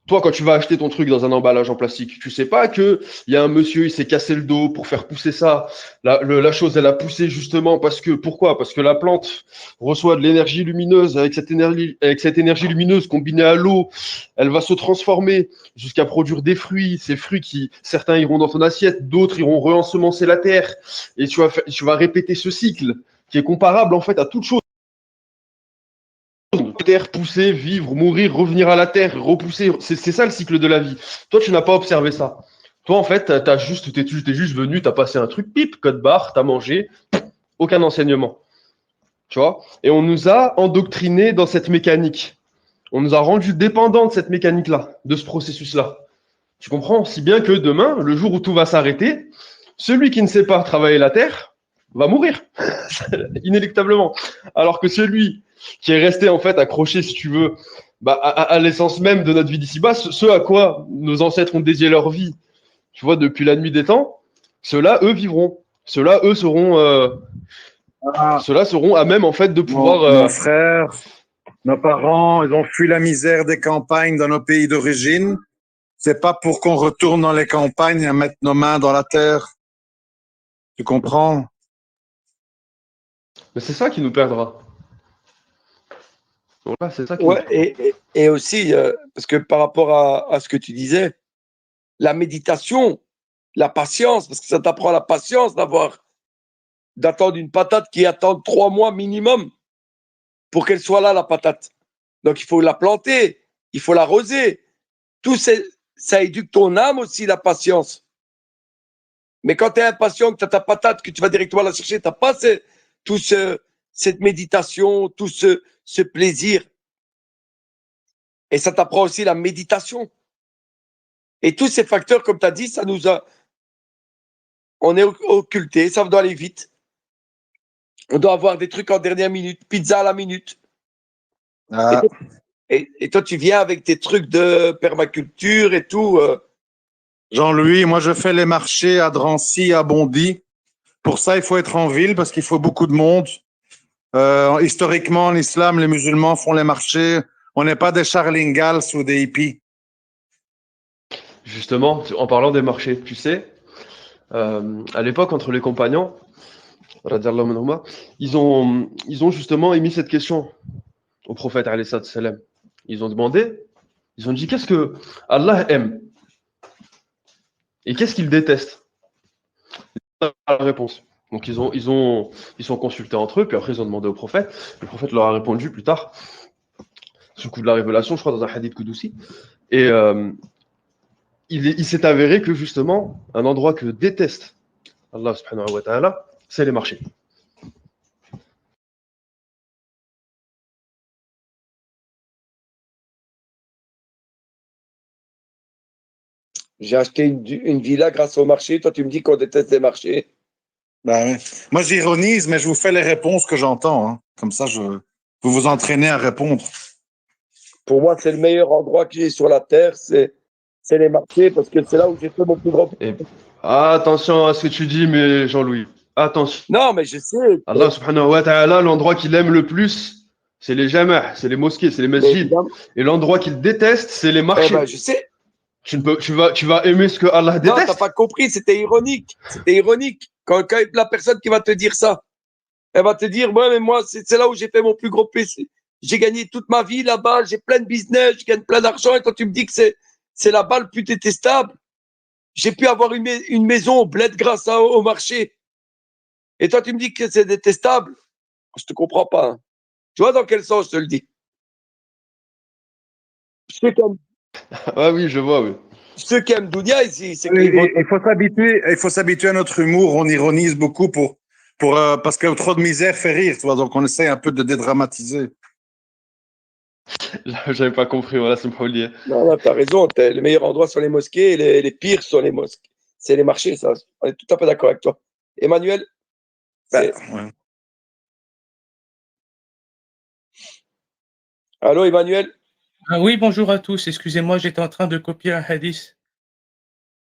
Toi, quand tu vas acheter ton truc dans un emballage en plastique, tu sais pas que il y a un monsieur, il s'est cassé le dos pour faire pousser ça. La chose, elle a poussé justement pourquoi? Parce que la plante reçoit de l'énergie lumineuse. Avec cette énergie lumineuse combinée à l'eau, elle va se transformer jusqu'à produire des fruits. Ces fruits certains iront dans ton assiette, d'autres iront re-ensemencer la terre. Et tu vas répéter ce cycle qui est comparable en fait à toute chose. Terre, pousser, vivre, mourir, revenir à la terre, repousser. C'est ça le cycle de la vie. Toi, tu n'as pas observé ça. Toi, en fait, t'es juste venu, t'as passé un truc, pip, code barre, t'as mangé, aucun enseignement. Tu vois? Et on nous a endoctrinés dans cette mécanique. On nous a rendus dépendants de cette mécanique-là, de ce processus-là. Tu comprends? Si bien que demain, le jour où tout va s'arrêter, celui qui ne sait pas travailler la terre va mourir, inéluctablement. Alors que celui qui est resté en fait accroché, si tu veux, à l'essence même de notre vie d'ici-bas, ce à quoi nos ancêtres ont dédié leur vie, tu vois, depuis la nuit des temps, ceux-là, eux, vivront. Ceux-là, eux, seront Ah, Ceux-là seront à même, en fait, de pouvoir. mon frère, nos parents, ils ont fui la misère des campagnes dans nos pays d'origine. C'est pas pour qu'on retourne dans les campagnes à mettre nos mains dans la terre. Tu comprends? Mais c'est ça qui nous perdra. Voilà, c'est ça qui nous Ouais, perdra. et aussi, parce que par rapport à ce que tu disais, la méditation, la patience, parce que ça t'apprend la patience d'attendre une patate qui attend 3 mois minimum pour qu'elle soit là, la patate. Donc il faut la planter, il faut l'arroser. Ça éduque ton âme aussi, la patience. Mais quand tu es impatient, que tu as ta patate, que tu vas directement la chercher, tu n'as pas cette méditation, tout ce plaisir. Et ça t'apprend aussi la méditation. Et tous ces facteurs, comme tu as dit, on est occulté, ça doit aller vite. On doit avoir des trucs en dernière minute, pizza à la minute. Ah, Et toi, tu viens avec tes trucs de permaculture et tout. Jean-Louis, moi je fais les marchés à Drancy, à Bondy. Pour ça, il faut être en ville parce qu'il faut beaucoup de monde. Historiquement, en islam, les musulmans font les marchés. On n'est pas des Charles Ingalls ou des hippies. Justement, en parlant des marchés, tu sais, à l'époque, entre les compagnons, radiallahu anhuma, ils ont justement émis cette question au prophète, alayhi salam. Ils ont demandé, ils ont dit, qu'est-ce que Allah aime et qu'est-ce qu'il déteste? La réponse. Donc ils sont consultés entre eux, puis après ils ont demandé au prophète. Le prophète leur a répondu plus tard, sous le coup de la révélation, je crois dans un hadith Qudusi. Et il s'est avéré que justement, un endroit que déteste Allah subhanahu wa ta'ala, c'est les marchés. J'ai acheté une villa grâce au marché. Toi, tu me dis qu'on déteste les marchés. Ben, ouais. Moi, j'ironise, mais je vous fais les réponses que j'entends. Hein. Comme ça, vous vous entraînez à répondre. Pour moi, c'est le meilleur endroit que j'ai sur la terre, c'est les marchés, parce que c'est là où j'ai fait mon plus grand. Et attention à ce que tu dis, mais Jean-Louis, attention. Non, mais je sais. Allah subhanahu wa ta'ala, l'endroit qu'il aime le plus, c'est les jama', c'est les mosquées, c'est les Mais masjids. évidemment. Et l'endroit qu'il déteste, c'est les Eh marchés. ben, je sais. Tu vas aimer ce que Allah Non, t'as déteste. pas compris, c'était ironique. C'était ironique. Quand la personne qui va te dire ça, elle va te dire, ouais, mais moi, c'est là où j'ai fait mon plus gros PC. J'ai gagné toute ma vie là-bas, j'ai plein de business, je gagne plein d'argent, et quand tu me dis que c'est là-bas le plus détestable, j'ai pu avoir une maison au bled grâce au marché. Et toi, tu me dis que c'est détestable. Je te comprends pas. Hein. Tu vois dans quel sens je te le dis? Ceux qui aiment, Ah oui, je vois, oui. ceux qui aiment Dounia ici, c'est qu'ils vont. Il faut s'habituer à notre humour. On ironise beaucoup parce que trop de misère fait rire. Tu vois, donc, on essaie un peu de dédramatiser. J'avais pas compris, voilà, c'est me lié. Non, tu as raison. Les meilleurs endroits sont les mosquées et les pires sont les mosques. C'est les marchés, ça. On est tout à fait d'accord avec toi. Emmanuel, Ben, ouais. allô, Emmanuel? Ah oui, bonjour à tous. Excusez-moi, j'étais en train de copier un hadith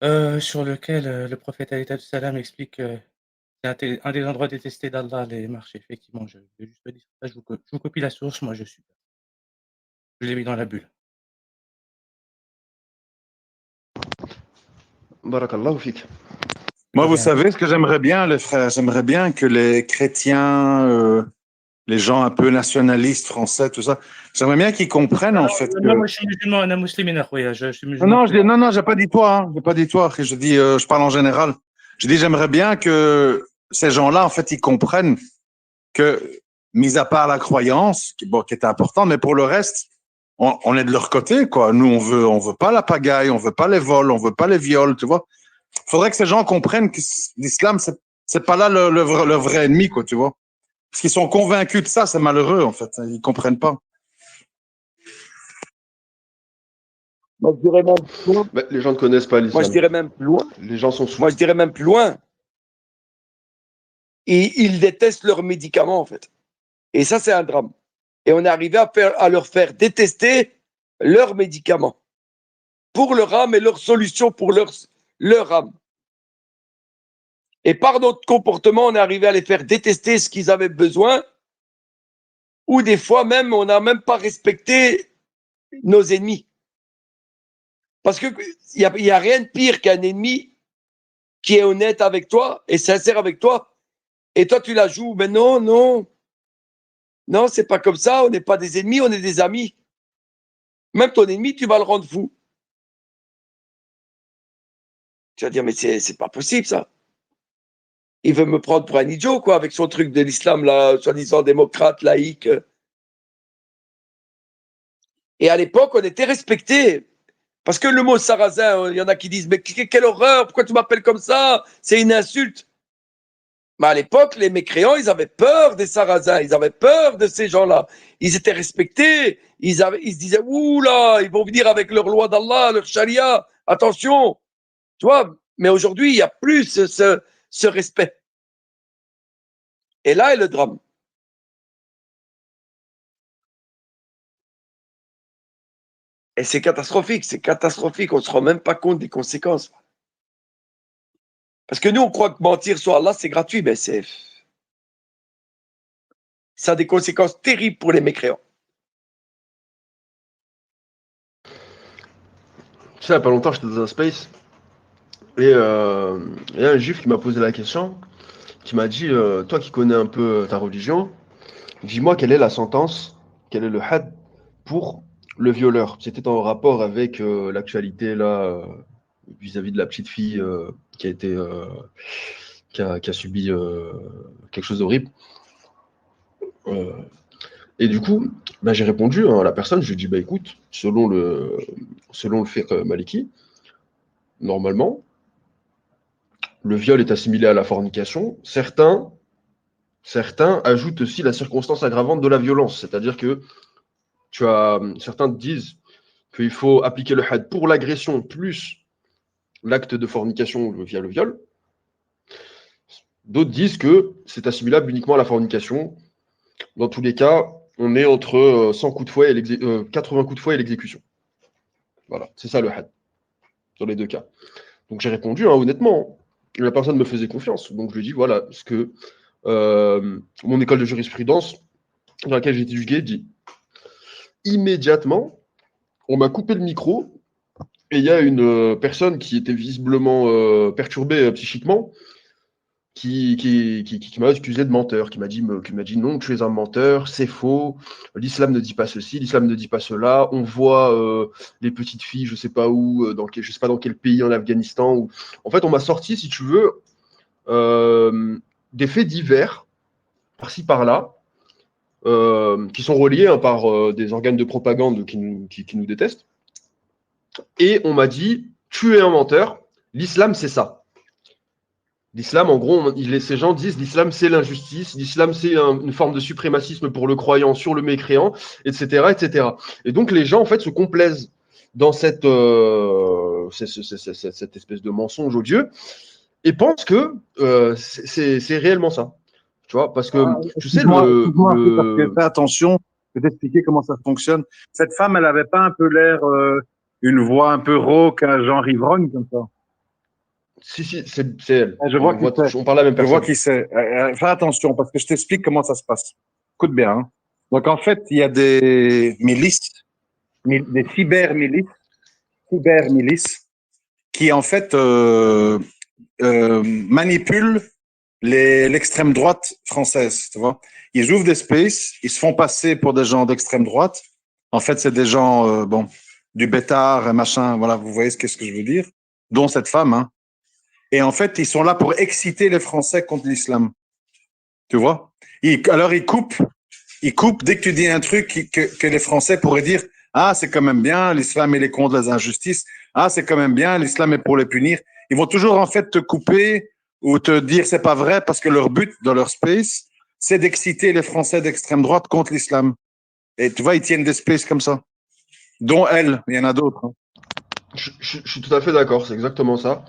sur lequel le prophète alayhi salam explique que c'est un des endroits détestés d'Allah, les marchés. Effectivement, je vais juste dire ça. Je vous copie la source, moi je suis. Je l'ai mis dans la bulle. Barakallahu fik. Moi, De vous rien. savez ce que j'aimerais bien, les frères? J'aimerais bien que les chrétiens, les gens un peu nationalistes français, tout ça, j'aimerais bien qu'ils comprennent en fait Non, que. moi je suis musulman, un musulman, je suis Non, musulman. non, j'ai pas dit toi, hein. J'ai pas dit toi. Je dis, je parle en général. Je dis, j'aimerais bien que ces gens-là, en fait, ils comprennent que, mis à part la croyance, qui est importante, mais pour le reste, on est de leur côté, quoi. Nous, on veut pas la pagaille, on veut pas les vols, on veut pas les viols, tu vois. Faudrait que ces gens comprennent que l'islam, c'est pas là le vrai ennemi, quoi, tu vois. Parce qu'ils sont convaincus de ça, c'est malheureux, en fait. Ils comprennent pas. Moi, je dirais même plus loin. Bah, les gens ne connaissent pas Moi, je l'islam. dirais même plus loin. Les gens sont sous. Moi, je dirais même plus loin. Et ils détestent leurs médicaments, en fait. Et ça, c'est un drame. Et on est arrivé à leur faire détester leurs médicaments pour leur âme et leur solution pour leur âme. Et par notre comportement, on est arrivé à les faire détester ce qu'ils avaient besoin, ou des fois même, on n'a même pas respecté nos ennemis. Parce qu'il y a rien de pire qu'un ennemi qui est honnête avec toi et sincère avec toi, et toi tu la joues. Mais non, non, non, c'est pas comme ça, on n'est pas des ennemis, on est des amis. Même ton ennemi, tu vas le rendre fou. Tu vas dire, mais c'est pas possible ça. Il veut me prendre pour un idiot, quoi, avec son truc de l'islam, là, soi-disant démocrate, laïque. Et à l'époque, on était respectés. Parce que le mot sarrasin, il y en a qui disent, mais quelle horreur, pourquoi tu m'appelles comme ça? C'est une insulte. Mais à l'époque, les mécréants, ils avaient peur des sarrasins, ils avaient peur de ces gens-là. Ils étaient respectés, ils se disaient, ouh là, ils vont venir avec leur loi d'Allah, leur charia, attention. Tu vois, mais aujourd'hui, il n'y a plus ce respect. Et là est le drame. Et c'est catastrophique, on ne se rend même pas compte des conséquences. Parce que nous, on croit que mentir sur Allah, c'est gratuit, mais ça a des conséquences terribles pour les mécréants. Tu sais, il n'y a pas longtemps, j'étais dans un space et il y a un juif qui m'a posé la question, qui m'a dit toi qui connais un peu ta religion, dis-moi quelle est la sentence, quel est le had pour le violeur. C'était en rapport avec l'actualité là vis-à-vis de la petite fille qui a été qui a subi quelque chose d'horrible. Et du coup, bah, j'ai répondu à la personne, je lui ai dit bah écoute, selon le fiqh maliki, normalement, le viol est assimilé à la fornication. Certains ajoutent aussi la circonstance aggravante de la violence, c'est-à-dire que certains disent qu'il faut appliquer le had pour l'agression plus l'acte de fornication via le viol. D'autres disent que c'est assimilable uniquement à la fornication. Dans tous les cas, on est entre 100 coups de fouet et 80 coups de fouet et l'exécution. Voilà, c'est ça le had, dans les deux cas. Donc j'ai répondu, honnêtement, la personne me faisait confiance. Donc je lui ai dit, voilà, ce que mon école de jurisprudence, dans laquelle j'ai étudié, dit. Immédiatement, on m'a coupé le micro et il y a une personne qui était visiblement perturbée psychiquement qui m'a accusé de menteur, qui m'a dit non, tu es un menteur, c'est faux, l'islam ne dit pas ceci, l'islam ne dit pas cela, on voit les petites filles, je sais pas où, je sais pas dans quel pays en Afghanistan. En fait, on m'a sorti, si tu veux, des faits divers, par-ci par-là, qui sont reliés par des organes de propagande qui nous détestent. Et on m'a dit, tu es un menteur, l'islam c'est ça. L'islam, en gros, ces gens disent l'islam c'est l'injustice, l'islam c'est une forme de suprémacisme pour le croyant sur le mécréant, etc., etc. Et donc les gens en fait se complaisent dans cette espèce de mensonge odieux et pensent que c'est réellement ça. Tu vois, parce que tu sais fais attention, je vais t'expliquer comment ça fonctionne. Cette femme, elle avait pas un peu l'air une voix un peu rauque, un genre ivrogne comme ça. Si, c'est elle. Je vois qui c'est. On parle à la même personne. Je vois qui c'est. Fais attention, parce que je t'explique comment ça se passe. Écoute bien. Hein. Donc, en fait, il y a des milices, des cybermilices, qui, en fait, manipulent l'extrême droite française, tu vois. Ils ouvrent des spaces, ils se font passer pour des gens d'extrême droite. En fait, c'est des gens, du bétard et machin, voilà, vous voyez ce que je veux dire, dont cette femme, hein. Et en fait, ils sont là pour exciter les Français contre l'islam. Tu vois? Alors, ils coupent dès que tu dis un truc que les Français pourraient dire, ah, c'est quand même bien, l'islam il est contre les injustices. Ah, c'est quand même bien, l'islam est pour les punir. Ils vont toujours, en fait, te couper ou te dire c'est pas vrai parce que leur but dans leur space, c'est d'exciter les Français d'extrême droite contre l'islam. Et tu vois, ils tiennent des spaces comme ça. Dont elle, il y en a d'autres. Hein. Je suis tout à fait d'accord, c'est exactement ça.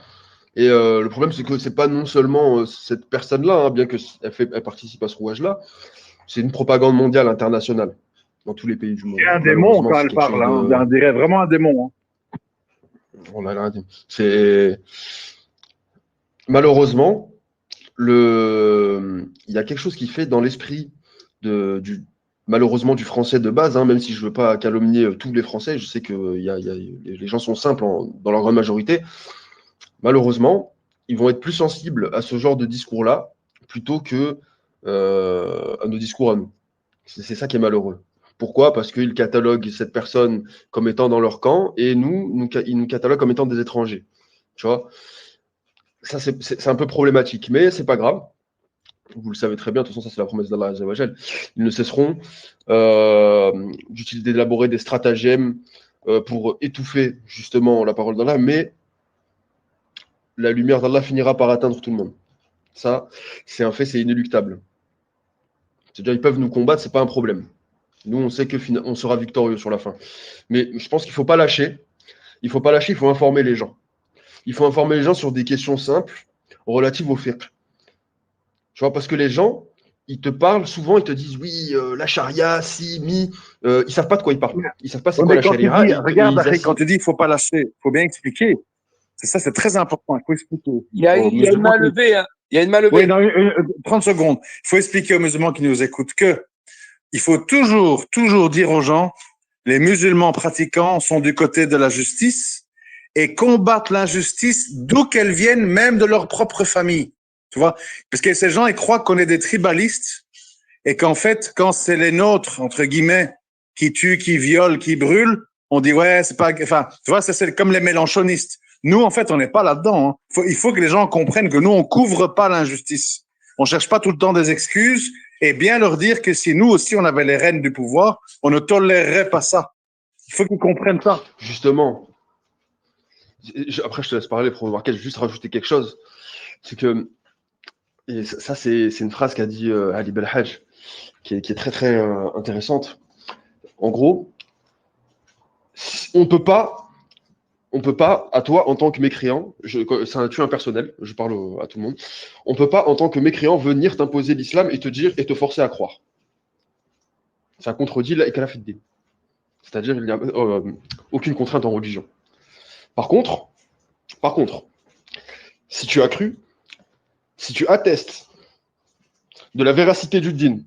Et le problème, c'est que c'est pas non seulement cette personne-là, hein, bien qu'elle participe à ce rouage-là, c'est une propagande mondiale, internationale, dans tous les pays du monde. C'est un démon quand elle parle, on dirait vraiment un démon. Hein. C'est malheureusement, il y a quelque chose qui fait dans l'esprit malheureusement du français de base, hein, même si je ne veux pas calomnier tous les Français, je sais que les gens sont simples dans leur grande majorité. Malheureusement, ils vont être plus sensibles à ce genre de discours-là plutôt que à nos discours à nous. C'est ça qui est malheureux. Pourquoi? Parce qu'ils cataloguent cette personne comme étant dans leur camp et ils nous cataloguent comme étant des étrangers. Tu vois? Ça, c'est un peu problématique, mais c'est pas grave. Vous le savez très bien, de toute façon, ça c'est la promesse d'Allah Azza wa Jal. Ils ne cesseront d'élaborer des stratagèmes pour étouffer justement la parole d'Allah, mais la lumière d'Allah finira par atteindre tout le monde. Ça, c'est un fait, c'est inéluctable. C'est-à-dire, ils peuvent nous combattre, c'est pas un problème. Nous, on sait qu'on sera victorieux sur la fin. Mais je pense qu'il ne faut pas lâcher. Il ne faut pas lâcher, il faut informer les gens. Il faut informer les gens sur des questions simples relatives au fiqh. Tu vois, parce que les gens, ils te parlent souvent, ils te disent oui, la charia, si, mi. Ils ne savent pas de quoi ils parlent. Ils ne savent pas c'est quoi la charia. Regarde, quand tu dis il ne faut pas lâcher, il faut bien expliquer. C'est ça, c'est très important. Il faut expliquer. Il y a une main levée. Hein. Il y a une main levée. Oui, non, 30 secondes. Il faut expliquer aux musulmans qui nous écoutent que il faut toujours dire aux gens, les musulmans pratiquants sont du côté de la justice et combattent l'injustice d'où qu'elle vienne, même de leur propre famille. Tu vois? Parce que ces gens, ils croient qu'on est des tribalistes et qu'en fait, quand c'est les nôtres, entre guillemets, qui tuent, qui violent, qui brûlent, on dit ouais, c'est pas, enfin, tu vois, ça c'est comme les mélanchonistes. Nous, en fait, on n'est pas là-dedans. Hein. Il faut que les gens comprennent que nous, on couvre pas l'injustice. On cherche pas tout le temps des excuses et bien leur dire que si nous aussi on avait les rênes du pouvoir, on ne tolérerait pas ça. Il faut qu'ils comprennent ça. Justement. Après, je te laisse parler pour remarquer, je vais juste rajouter quelque chose. C'est que, et ça, c'est une phrase qu'a dit Ali Belhaj, qui est très, très intéressante. En gros, on peut pas, à toi, en tant que mécréant, c'est un tueur personnel, je parle à tout le monde, on peut pas, en tant que mécréant, venir t'imposer l'islam et te dire et te forcer à croire. Ça contredit la Iqra-Fid-Din. C'est-à-dire, il n'y a aucune contrainte en religion. Par contre, si tu as cru, si tu attestes de la véracité du din,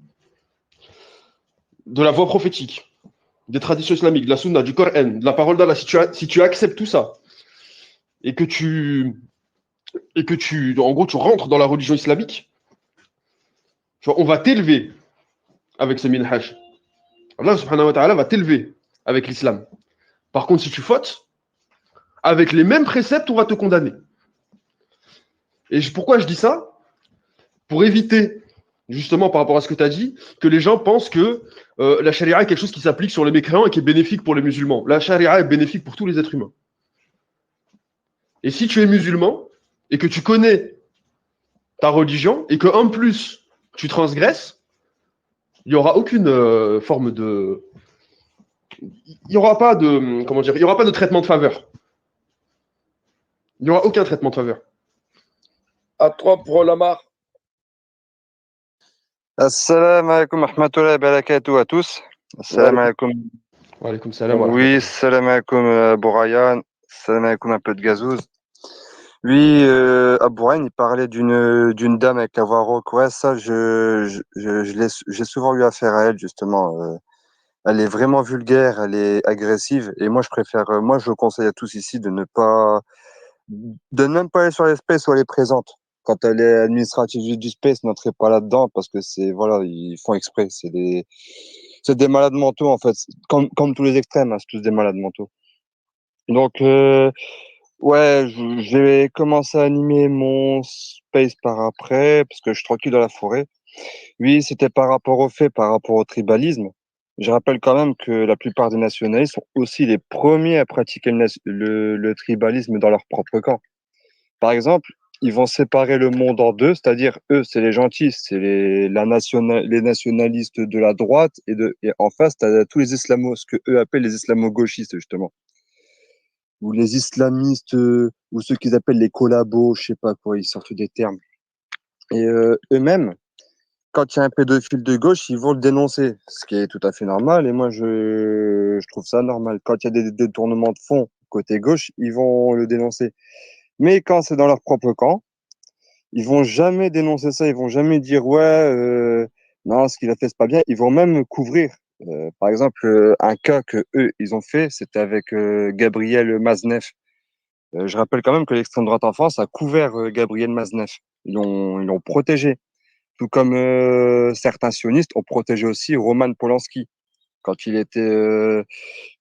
de la voie prophétique, des traditions islamiques, de la sunna, du Coran, de la parole d'Allah, si tu acceptes tout ça, et que tu, en gros, tu rentres dans la religion islamique, tu vois, on va t'élever avec ce minhaj. Allah subhanahu wa ta'ala va t'élever avec l'islam. Par contre, si tu fautes, avec les mêmes préceptes, on va te condamner. Et pourquoi je dis ça? Pour éviter, justement par rapport à ce que tu as dit, que les gens pensent que la charia est quelque chose qui s'applique sur les mécréants et qui est bénéfique pour les musulmans. La charia est bénéfique pour tous les êtres humains. Et si tu es musulman et que tu connais ta religion et qu'en plus tu transgresses, il n'y aura aucune forme de... Il n'y aura pas de... Comment dire? Il n'y aura pas de traitement de faveur. Il n'y aura aucun traitement de faveur. À toi pour Lamar. Assalamu alaikum wa rahmatullahi wa barakatuh à tous. Assalamu alaikum. Wa alaikum salam. Oui, salam alaikum Abou Ryan. Salam alaikum un peu de gazouz. Oui, Abou Ryan, il parlait d'une dame avec la voix rauque. Ouais, ça, j'ai souvent eu affaire à elle, justement. Elle est vraiment vulgaire, elle est agressive. Et moi, je conseille à tous ici de ne même pas aller sur les spaces où elle est présente. Quand elle est administrative du space, n'entrez pas là-dedans parce que voilà, ils font exprès. C'est des malades mentaux, en fait. Comme tous les extrêmes, hein, c'est tous des malades mentaux. Donc, ouais, j'ai commencé à animer mon space par après parce que je suis tranquille dans la forêt. Oui, c'était par rapport par rapport au tribalisme. Je rappelle quand même que la plupart des nationalistes sont aussi les premiers à pratiquer le tribalisme dans leur propre camp. Par exemple, ils vont séparer le monde en deux, c'est-à-dire eux, c'est les gentils, c'est les nationalistes de la droite, et en face, tu as tous les ce que eux appellent les islamo-gauchistes, justement. Ou les islamistes, ou ceux qu'ils appellent les collabos, je sais pas quoi, ils sortent des termes. Et eux-mêmes, quand il y a un pédophile de gauche, ils vont le dénoncer, ce qui est tout à fait normal, et moi, je trouve ça normal. Quand il y a des détournements de fonds côté gauche, ils vont le dénoncer. Mais quand c'est dans leur propre camp, ils vont jamais dénoncer ça, ils vont jamais dire ouais, non, ce qu'il a fait c'est pas bien. Ils vont même couvrir. Par exemple, un cas que eux ils ont fait, c'était avec Gabriel Maznev. Je rappelle quand même que l'extrême droite en France a couvert Gabriel Maznev. Ils l'ont protégé. Tout comme certains sionistes ont protégé aussi Roman Polanski quand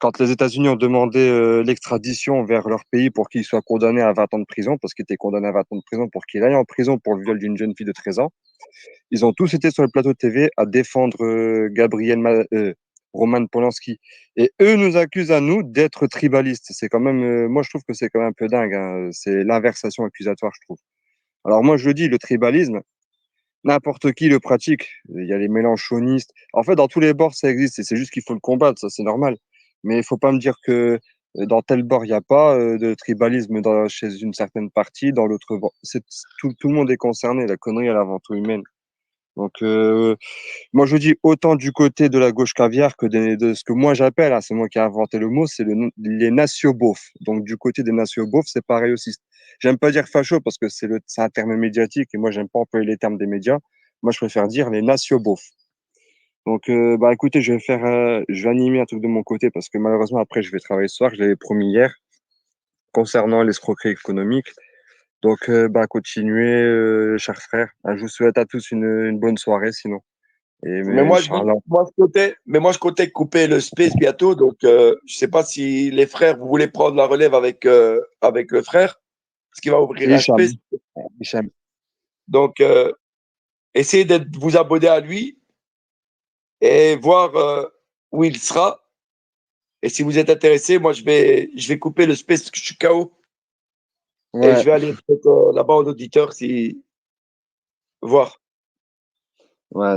quand les États-Unis ont demandé l'extradition vers leur pays pour qu'il soit condamné à 20 ans de prison, parce qu'il était condamné à 20 ans de prison pour qu'il aille en prison pour le viol d'une jeune fille de 13 ans. Ils ont tous été sur le plateau de TV à défendre Roman Polanski. Et eux nous accusent à nous d'être tribalistes. C'est quand même, moi je trouve que c'est quand même un peu dingue, hein. C'est l'inversation accusatoire, je trouve. Alors moi je le dis, le tribalisme, n'importe qui le pratique. Il y a les mélanchonistes. En fait, dans tous les bords, ça existe et c'est juste qu'il faut le combattre, ça c'est normal. Mais il faut pas me dire que dans tel bord, il n'y a pas de tribalisme chez une certaine partie, dans l'autre bord. Tout le monde est concerné. La connerie, elle est avant tout humaine. Donc, moi, je dis autant du côté de la gauche caviar que de ce que moi j'appelle, hein, c'est moi qui ai inventé le mot, c'est les nationaux-beaufs. Donc, du côté des nationaux-beaufs, c'est pareil aussi. J'aime pas dire facho parce que c'est un terme médiatique et moi, j'aime pas employer les termes des médias. Moi, je préfère dire les nationaux-beaufs. Donc, bah, écoutez, je vais animer un truc de mon côté parce que malheureusement, après, je vais travailler ce soir. Je l'avais promis hier concernant l'escroquerie économique. Donc, bah, continuez, chers frères. Je vous souhaite à tous une bonne soirée, sinon. Mais moi, Inch'Allah. je comptais couper le space bientôt. Donc, je sais pas si les frères, vous voulez prendre la relève avec le frère, parce qu'il va ouvrir un Hicham. space. Hicham. Donc, essayez de vous abonner à lui et voir où il sera. Et si vous êtes intéressé, moi, je vais couper le space parce que je suis KO. Et Ouais, je vais aller peut-être là-bas en auditeur, voir. ouais.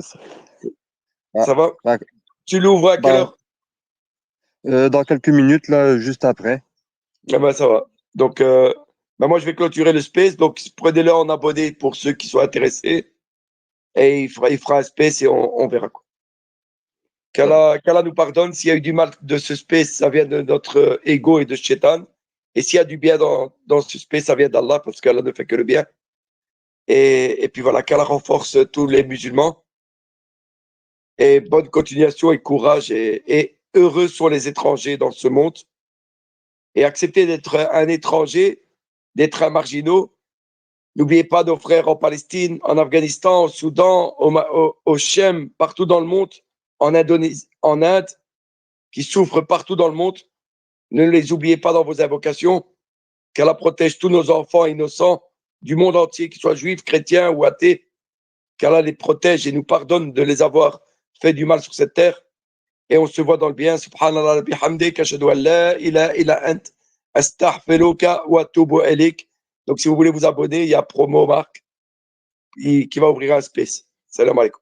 Ça va? Bah, Tu l'ouvres à quelle bah, heure? dans quelques minutes, là, juste après. Ah ben, ça va. Donc, ben, moi, je vais clôturer le space. Donc, prenez-le en abonné pour ceux qui sont intéressés. Et il fera un space et on verra quoi. Qu'Allah nous pardonne. S'il y a eu du mal de ce space, ça vient de notre ego et de Shaitan. Et s'il y a du bien dans ce space, ça vient d'Allah parce qu'Allah ne fait que le bien. Et puis voilà, qu'Allah renforce tous les musulmans. Et bonne continuation et courage. Et heureux sont les étrangers dans ce monde. Et acceptez d'être un étranger, d'être un marginaux. N'oubliez pas nos frères en Palestine, en Afghanistan, au Soudan, au Chem, partout dans le monde, en Indonésie, en Inde, qui souffrent partout dans le monde. Ne les oubliez pas dans vos invocations. Qu'Allah protège tous nos enfants innocents du monde entier, qu'ils soient juifs, chrétiens ou athées. Qu'Allah les protège et nous pardonne de les avoir fait du mal sur cette terre. Et on se voit dans le bien. Subhanallah bihamdik, ashhadu an la ilaha illa ant, astaghfiruka wa atubu ilayk. Donc, si vous voulez vous abonner, il y a Promo Marc qui va ouvrir un space. Salam alaikum.